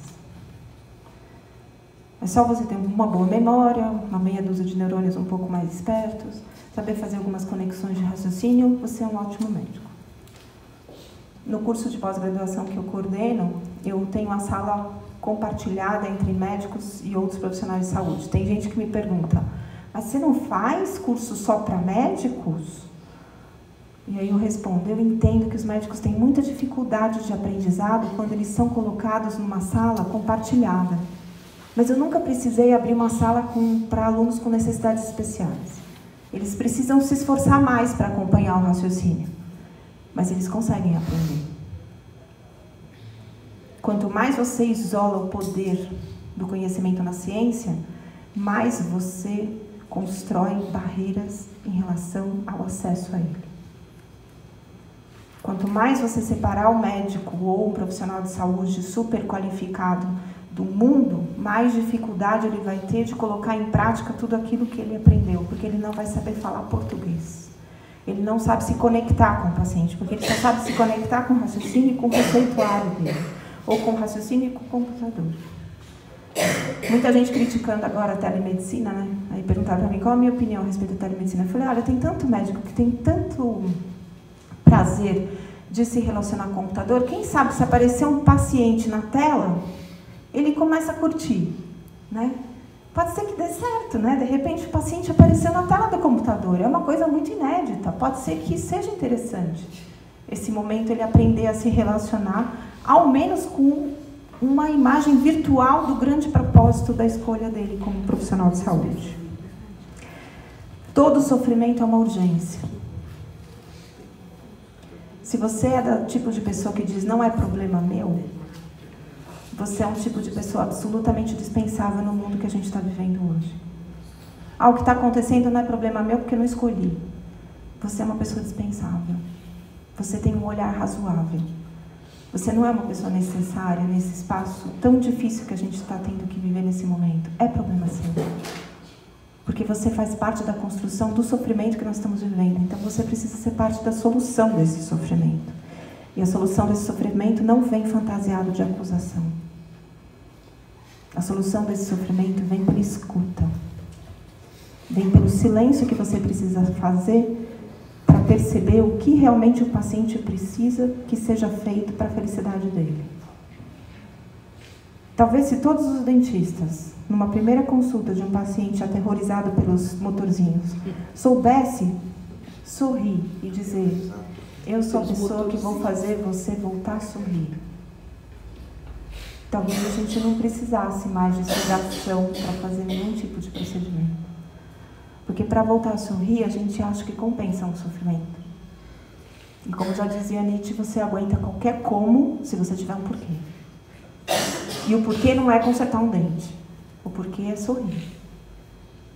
É só você ter uma boa memória, uma meia dúzia de neurônios um pouco mais espertos, saber fazer algumas conexões de raciocínio, você é um ótimo médico. No curso de pós-graduação que eu coordeno, eu tenho uma sala compartilhada entre médicos e outros profissionais de saúde. Tem gente que me pergunta, mas você não faz curso só para médicos? E aí eu respondo, eu entendo que os médicos têm muita dificuldade de aprendizado quando eles são colocados numa sala compartilhada. Mas eu nunca precisei abrir uma sala para alunos com necessidades especiais. Eles precisam se esforçar mais para acompanhar o raciocínio, mas eles conseguem aprender. Quanto mais você isola o poder do conhecimento na ciência, mais você constrói barreiras em relação ao acesso a ele. Quanto mais você separar o médico ou um profissional de saúde super qualificado do mundo, mais dificuldade ele vai ter de colocar em prática tudo aquilo que ele aprendeu, porque ele não vai saber falar português. Ele não sabe se conectar com o paciente, porque ele só sabe se conectar com o raciocínio e com o conceituário dele, ou com o raciocínio e com o computador. Muita gente criticando agora a telemedicina, né? Aí perguntaram para mim qual a minha opinião a respeito da telemedicina. Eu falei, olha, tem tanto médico que tem tanto prazer de se relacionar com o computador, quem sabe se aparecer um paciente na tela, ele começa a curtir, né? Pode ser que dê certo, né? De repente o paciente apareceu na tela do computador, é uma coisa muito inédita, pode ser que seja interessante esse momento ele aprender a se relacionar, ao menos com uma imagem virtual do grande propósito da escolha dele como profissional de saúde. Todo sofrimento é uma urgência. Se você é do tipo de pessoa que diz não é problema meu, você é um tipo de pessoa absolutamente dispensável no mundo que a gente está vivendo hoje. O que está acontecendo não é problema meu porque eu não escolhi. Você é uma pessoa dispensável. Você tem um olhar razoável. Você não é uma pessoa necessária nesse espaço tão difícil que a gente está tendo que viver nesse momento. É problema seu. Porque você faz parte da construção do sofrimento que nós estamos vivendo. Então você precisa ser parte da solução desse sofrimento. E a solução desse sofrimento não vem fantasiado de acusação. A solução desse sofrimento vem pela escuta. Vem pelo silêncio que você precisa fazer para perceber o que realmente o paciente precisa que seja feito para a felicidade dele. Talvez se todos os dentistas, numa primeira consulta de um paciente aterrorizado pelos motorzinhos, soubesse sorrir e dizer, eu sou a pessoa que vou fazer você voltar a sorrir. Talvez a gente não precisasse mais de sedação para fazer nenhum tipo de procedimento. Porque para voltar a sorrir, a gente acha que compensa um sofrimento. E como já dizia Nietzsche, você aguenta qualquer como se você tiver um porquê. E o porquê não é consertar um dente. O porquê é sorrir.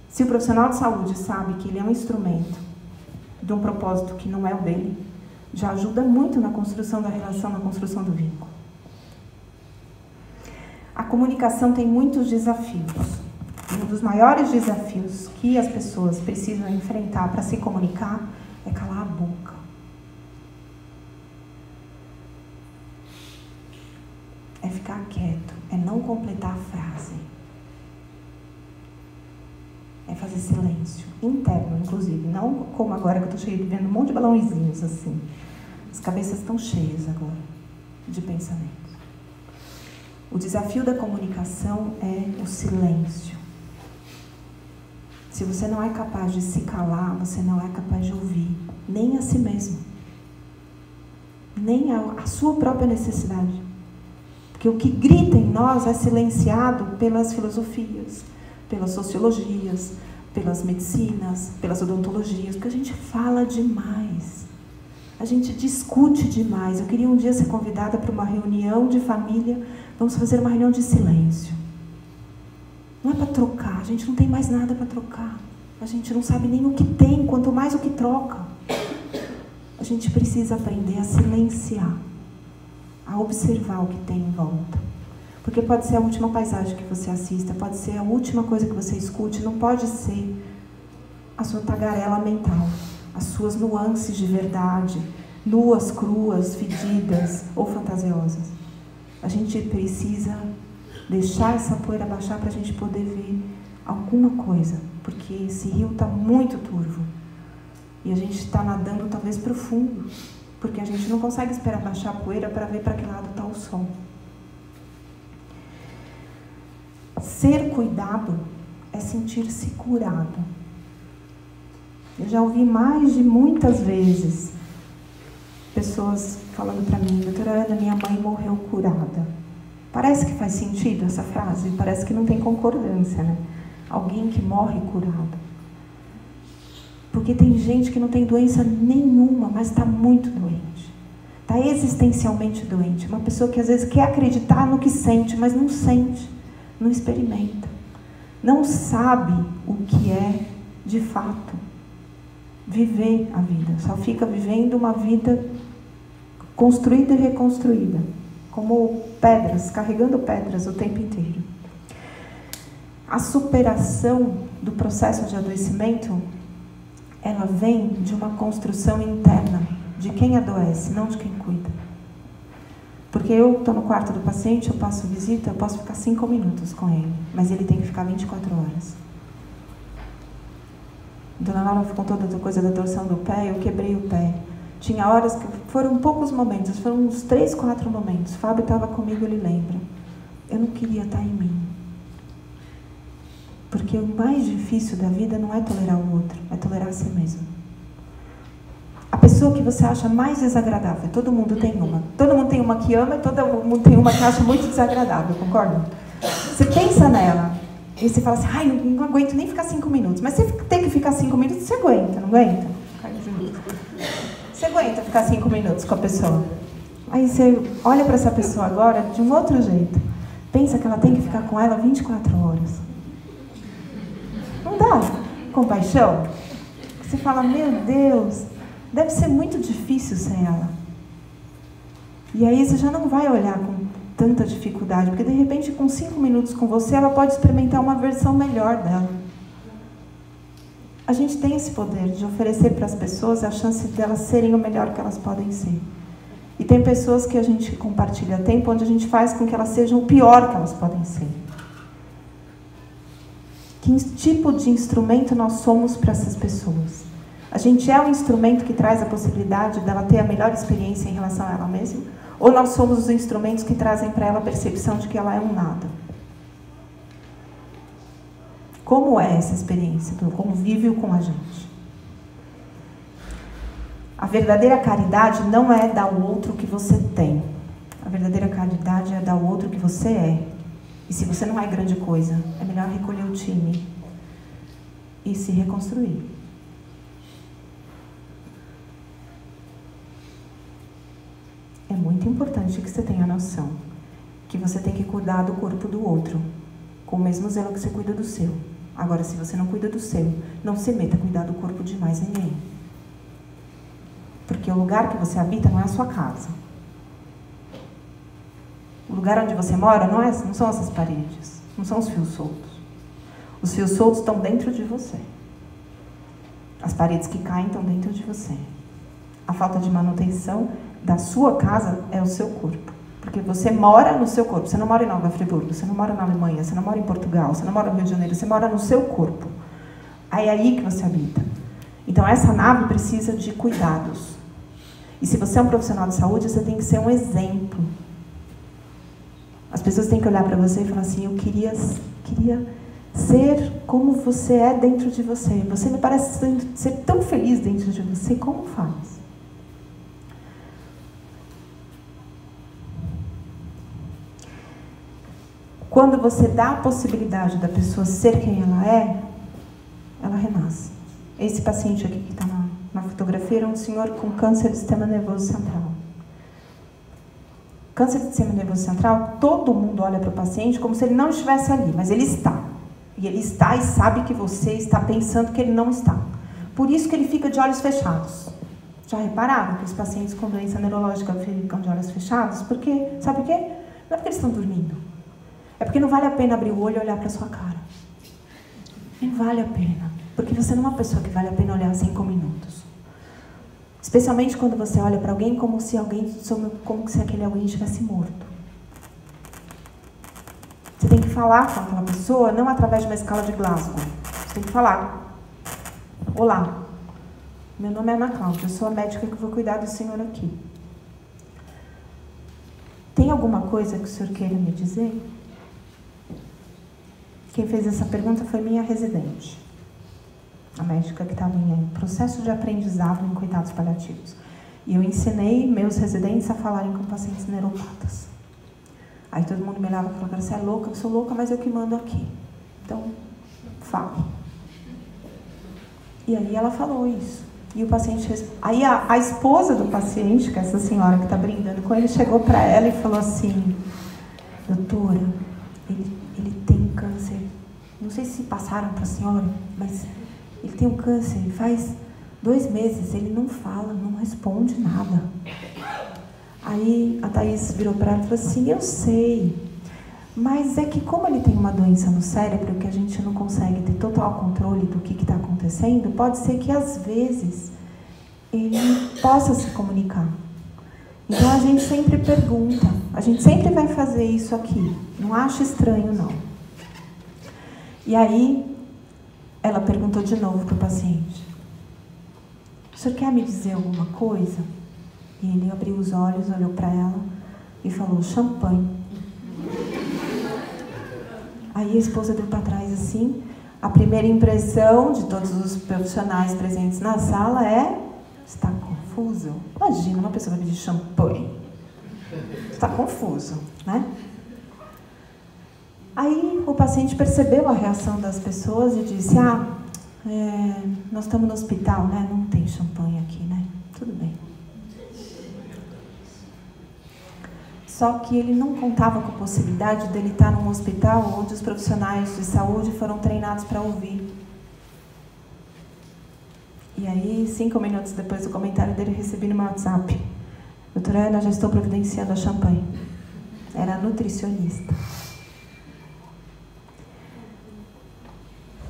Se o profissional de saúde sabe que ele é um instrumento de um propósito que não é o dele, já ajuda muito na construção da relação, na construção do vínculo. A comunicação tem muitos desafios. Um dos maiores desafios que as pessoas precisam enfrentar para se comunicar é calar a boca. É ficar quieto, é não completar a frase. É fazer silêncio, interno inclusive, não como agora que eu estou vendo um monte de balãozinhos assim. As cabeças estão cheias agora de pensamentos. O desafio da comunicação é o silêncio. Se você não é capaz de se calar, você não é capaz de ouvir, nem a si mesmo, nem a sua própria necessidade. Porque o que grita em nós é silenciado pelas filosofias, pelas sociologias, pelas medicinas, pelas odontologias, porque a gente fala demais, a gente discute demais. Eu queria um dia ser convidada para uma reunião de família, vamos fazer uma reunião de silêncio. Não é para trocar, a gente não tem mais nada para trocar. A gente não sabe nem o que tem, quanto mais o que troca. A gente precisa aprender a silenciar, a observar o que tem em volta. Porque pode ser a última paisagem que você assista, pode ser a última coisa que você escute, não pode ser a sua tagarela mental, as suas nuances de verdade, nuas, cruas, fedidas ou fantasiosas. A gente precisa deixar essa poeira baixar para a gente poder ver alguma coisa, porque esse rio está muito turvo e a gente está nadando talvez profundo, porque a gente não consegue esperar baixar a poeira para ver para que lado está o sol. Ser cuidado é sentir-se curado. Eu já ouvi mais de muitas vezes pessoas falando para mim: doutora Ana, minha mãe morreu curada. Parece que faz sentido essa frase, parece que não tem concordância, né? Alguém que morre curado. Porque tem gente que não tem doença nenhuma, mas está muito doente. Está existencialmente doente. Uma pessoa que às vezes quer acreditar no que sente, mas não sente, não experimenta. Não sabe o que é, de fato, viver a vida. Só fica vivendo uma vida construída e reconstruída. Como pedras, carregando pedras o tempo inteiro. A superação do processo de adoecimento, ela vem de uma construção interna, de quem adoece, não de quem cuida. Porque eu estou no quarto do paciente, eu passo visita, eu posso ficar 5 minutos com ele, mas ele tem que ficar 24 horas. Dona Laura contou da coisa da torção do pé, eu quebrei o pé. Tinha horas que foram poucos momentos, foram uns 3, 4 momentos. Fábio estava comigo, ele lembra. Eu não queria estar em mim. Porque o mais difícil da vida não é tolerar o outro, é tolerar a si mesmo. A pessoa que você acha mais desagradável, todo mundo tem uma. Todo mundo tem uma que ama e todo mundo tem uma que acha muito desagradável, concorda? Você pensa nela e você fala assim: ai, não aguento nem ficar 5 minutos. Mas você tem que ficar 5 minutos, você aguenta, não aguenta? Você aguenta ficar 5 minutos com a pessoa. Aí você olha para essa pessoa agora de um outro jeito. Pensa que ela tem que ficar com ela 24 horas. Não dá compaixão? Você fala: meu Deus, deve ser muito difícil sem ela. E aí você já não vai olhar com tanta dificuldade, porque de repente com 5 minutos com você, ela pode experimentar uma versão melhor dela. A gente tem esse poder de oferecer para as pessoas a chance delas serem o melhor que elas podem ser. E tem pessoas que a gente compartilha tempo onde a gente faz com que elas sejam o pior que elas podem ser. Que tipo de instrumento nós somos para essas pessoas? A gente é um instrumento que traz a possibilidade dela ter a melhor experiência em relação a ela mesma? Ou nós somos os instrumentos que trazem para ela a percepção de que ela é um nada? Como é essa experiência do convívio com a gente? A verdadeira caridade não é dar ao outro o que você tem. A verdadeira caridade é dar ao outro o que você é. E se você não é grande coisa, é melhor recolher o time e se reconstruir. É muito importante que você tenha a noção que você tem que cuidar do corpo do outro, com o mesmo zelo que você cuida do seu. Agora, se você não cuida do seu, não se meta a cuidar do corpo de mais ninguém. Porque o lugar que você habita não é a sua casa. O lugar onde você mora não são essas paredes, não são os fios soltos. Os fios soltos estão dentro de você. As paredes que caem estão dentro de você. A falta de manutenção da sua casa é o seu corpo. Porque você mora no seu corpo. Você não mora em Nova Friburgo, você não mora na Alemanha, você não mora em Portugal, você não mora no Rio de Janeiro, você mora no seu corpo. Aí é aí que você habita. Então essa nave precisa de cuidados. E se você é um profissional de saúde, você tem que ser um exemplo. As pessoas têm que olhar para você e falar assim: eu queria ser como você é dentro de você. Você me parece ser tão feliz dentro de você. Como faz? Quando você dá a possibilidade da pessoa ser quem ela renasce. Esse paciente aqui que está na fotografia era um senhor com câncer do sistema nervoso central. Câncer do sistema nervoso central, todo mundo olha para o paciente como se ele não estivesse ali, mas ele está. E ele está e sabe que você está pensando que ele não está. Por isso que ele fica de olhos fechados. Já repararam que os pacientes com doença neurológica ficam de olhos fechados? Porque, sabe o quê? Não é porque eles estão dormindo. É porque não vale a pena abrir o olho e olhar para a sua cara. Não vale a pena. Porque você não é uma pessoa que vale a pena olhar 5 minutos. Especialmente quando você olha para alguém como se aquele alguém estivesse morto. Você tem que falar com aquela pessoa, não através de uma escala de Glasgow. Você tem que falar: olá, meu nome é Ana Cláudia, eu sou a médica que vou cuidar do senhor aqui. Tem alguma coisa que o senhor queira me dizer? Quem fez essa pergunta foi minha residente, a médica que estava em processo de aprendizado em cuidados paliativos. E eu ensinei meus residentes a falarem com pacientes neuropatas. Aí todo mundo me olhava e falava, você é louca? Eu sou louca, mas eu que mando aqui. Então, fala. E aí ela falou isso. E o paciente... Aí a esposa do paciente, que é essa senhora que está brindando com ele, chegou para ela e falou assim, doutora, ele tem câncer. Não sei se passaram para a senhora, mas ele tem um câncer, faz 2 meses, ele não fala, não responde nada. Aí a Thaís virou para ela e falou assim, eu sei, mas é que como ele tem uma doença no cérebro que a gente não consegue ter total controle do que está acontecendo, pode ser que às vezes ele possa se comunicar. Então a gente sempre pergunta, a gente sempre vai fazer isso aqui, não acha estranho não. E aí ela perguntou de novo para o paciente, o senhor quer me dizer alguma coisa? E ele abriu os olhos, olhou para ela e falou, champanhe. Aí a esposa deu para trás assim. A primeira impressão de todos os profissionais presentes na sala é, está confuso? Imagina, uma pessoa vai pedir champanhe. Está confuso, né? Aí o paciente percebeu a reação das pessoas e disse, nós estamos no hospital, né? Não tem champanhe aqui, né? Tudo bem. Só que ele não contava com a possibilidade dele estar num hospital onde os profissionais de saúde foram treinados para ouvir. E aí, 5 minutos depois do comentário dele, recebi no meu WhatsApp. Doutora Ana, já estou providenciando a champanhe. Era nutricionista.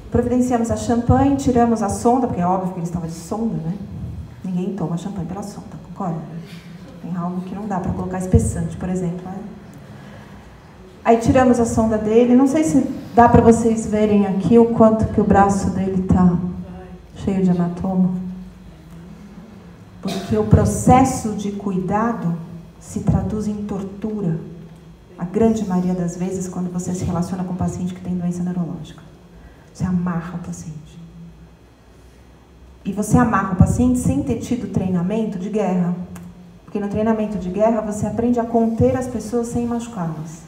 Providenciamos a champanhe, tiramos a sonda, porque é óbvio que ele estava de sonda, né? Ninguém toma champanhe pela sonda, concorda? Tem algo que não dá para colocar espessante, por exemplo. Né? Aí tiramos a sonda dele. Não sei se dá para vocês verem aqui o quanto que o braço dele está cheio de hematoma. Porque o processo de cuidado se traduz em tortura. A grande maioria das vezes, quando você se relaciona com um paciente que tem doença neurológica. Você amarra o paciente. E você amarra o paciente sem ter tido treinamento de guerra. Porque no treinamento de guerra você aprende a conter as pessoas sem machucá-las.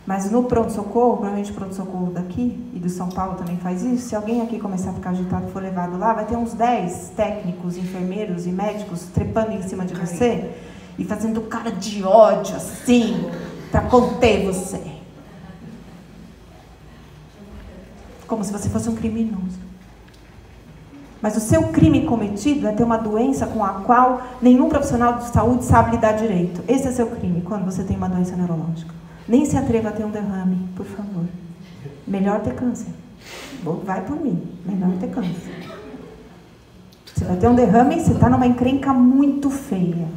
Mas no pronto-socorro, provavelmente o pronto-socorro daqui e do São Paulo também faz isso, se alguém aqui começar a ficar agitado e for levado lá, vai ter uns 10 técnicos, enfermeiros e médicos trepando em cima de você e fazendo cara de ódio assim, para conter você. Como se você fosse um criminoso. Mas o seu crime cometido é ter uma doença com a qual nenhum profissional de saúde sabe lidar direito. Esse é seu crime, quando você tem uma doença neurológica. Nem se atreva a ter um derrame, por favor. Melhor ter câncer. Vai por mim. Melhor ter câncer. Você vai ter um derrame, você está numa encrenca muito feia.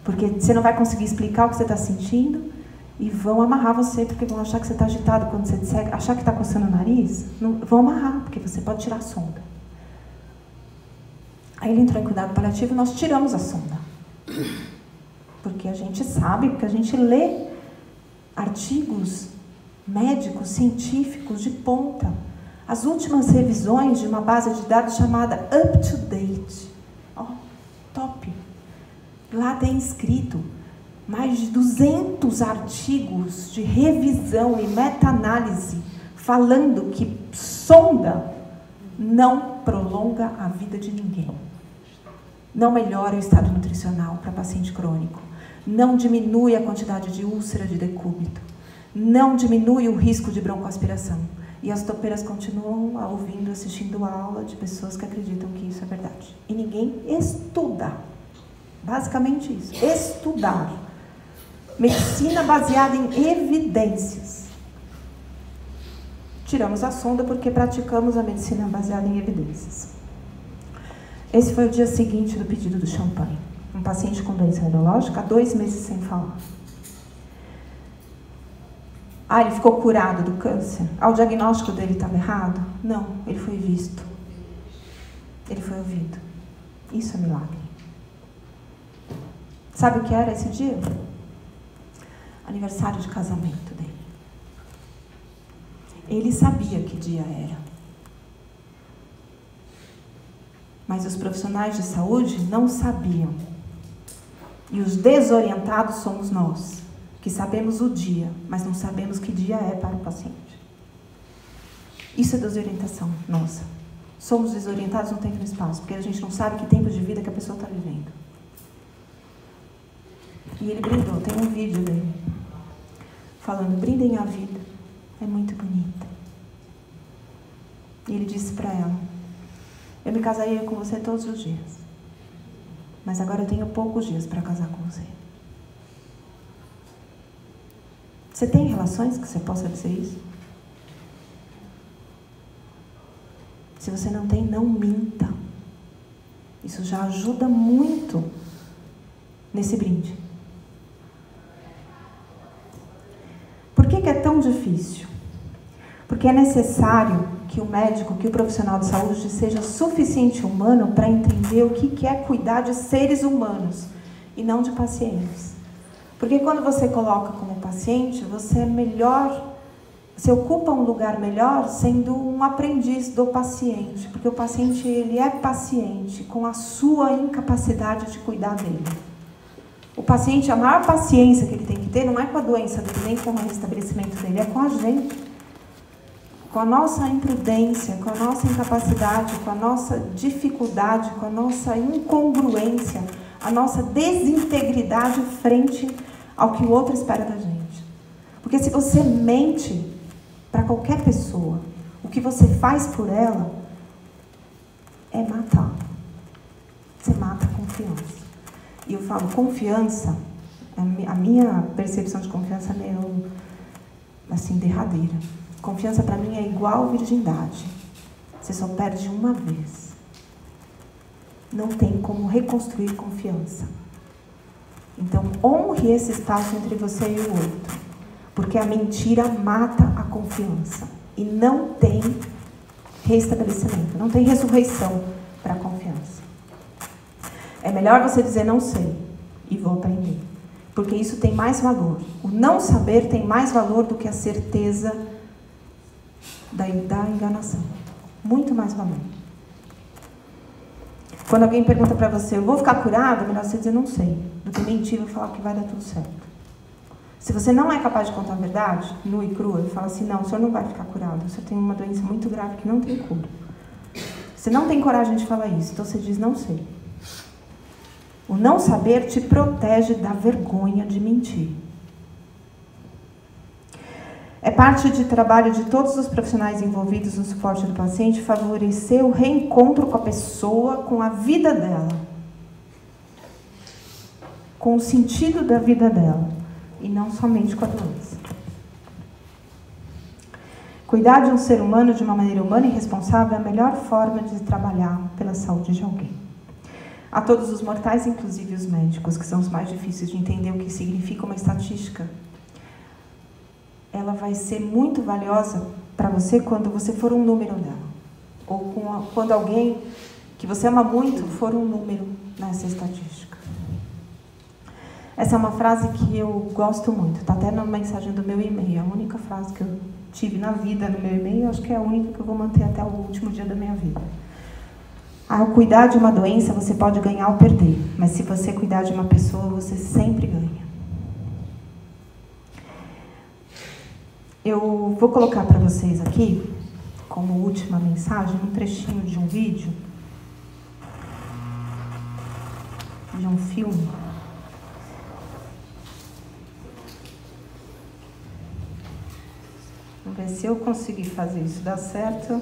Porque você não vai conseguir explicar o que você está sentindo e vão amarrar você, porque vão achar que você está agitado quando você disser, achar que está coçando o nariz. Não, vão amarrar, porque você pode tirar a sonda. Aí ele entrou em cuidado paliativo e nós tiramos a sonda. Porque a gente sabe, porque a gente lê artigos médicos, científicos de ponta. As últimas revisões de uma base de dados chamada UpToDate. Top. Lá tem escrito mais de 200 artigos de revisão e meta-análise falando que sonda não prolonga a vida de ninguém. Não melhora o estado nutricional para paciente crônico. Não diminui a quantidade de úlcera de decúbito. Não diminui o risco de broncoaspiração. E as topeiras continuam ouvindo, assistindo a aula de pessoas que acreditam que isso é verdade. E ninguém estuda. Basicamente isso. Estudar. Medicina baseada em evidências. Tiramos a sonda porque praticamos a medicina baseada em evidências. Esse foi o dia seguinte do pedido do champanhe. Um paciente com doença neurológica há 2 meses sem falar. Ele ficou curado do câncer? O diagnóstico dele estava errado? Não, ele foi visto. Ele foi ouvido. Isso é milagre. Sabe o que era esse dia? Aniversário de casamento dele. Ele sabia que dia era. Mas os profissionais de saúde não sabiam. E os desorientados somos nós, que sabemos o dia, mas não sabemos que dia é para o paciente. Isso é desorientação nossa. Somos desorientados no tempo e no espaço, porque a gente não sabe que tempo de vida que a pessoa está vivendo. E ele brindou, tem um vídeo dele, falando, brindem a vida, é muito bonita. E ele disse para ela, eu me casaria com você todos os dias, mas agora eu tenho poucos dias para casar com você. Você tem relações que você possa dizer isso? Se você não tem, não minta. Isso já ajuda muito nesse brinde. Por que é tão difícil? Porque é necessário que o médico, que o profissional de saúde seja suficiente humano para entender o que é cuidar de seres humanos e não de pacientes. Porque quando você coloca como paciente, você é melhor, você ocupa um lugar melhor sendo um aprendiz do paciente, porque o paciente ele é paciente com a sua incapacidade de cuidar dele. O paciente, a maior paciência que ele tem que ter não é com a doença dele, nem com o restabelecimento dele, é com a gente. Com a nossa imprudência, com a nossa incapacidade, com a nossa dificuldade, com a nossa incongruência, a nossa desintegridade frente ao que o outro espera da gente. Porque se você mente para qualquer pessoa, o que você faz por ela é matar. Você mata a confiança. E eu falo, confiança, a minha percepção de confiança é meio, assim, derradeira. Confiança para mim é igual virgindade. Você só perde uma vez. Não tem como reconstruir confiança. Então, honre esse espaço entre você e o outro. Porque a mentira mata a confiança. E não tem restabelecimento, não tem ressurreição para a confiança. É melhor você dizer não sei e vou aprender. Porque isso tem mais valor. O não saber tem mais valor do que a certeza da enganação. Muito mais valor. Quando alguém pergunta para você, eu vou ficar curado? É melhor você dizer não sei, do que mentir e falar que vai dar tudo certo. Se você não é capaz de contar a verdade, nua e crua, e fala assim, não, o senhor não vai ficar curado, o senhor tem uma doença muito grave que não tem cura. Você não tem coragem de falar isso, então você diz não sei. O não saber te protege da vergonha de mentir. É parte de trabalho de todos os profissionais envolvidos no suporte do paciente favorecer o reencontro com a pessoa, com a vida dela, com o sentido da vida dela, e não somente com a doença. Cuidar de um ser humano de uma maneira humana e responsável é a melhor forma de trabalhar pela saúde de alguém. A todos os mortais, inclusive os médicos, que são os mais difíceis de entender o que significa uma estatística, ela vai ser muito valiosa para você quando você for um número dela. Ou quando alguém que você ama muito for um número nessa estatística. Essa é uma frase que eu gosto muito. Está até na mensagem do meu e-mail. A única frase que eu tive na vida no meu e-mail, acho que é a única que eu vou manter até o último dia da minha vida. Ao cuidar de uma doença, você pode ganhar ou perder. Mas se você cuidar de uma pessoa, você sempre ganha. Eu vou colocar para vocês aqui, como última mensagem, um trechinho de um vídeo, de um filme. Vamos ver se eu conseguir fazer isso dar certo.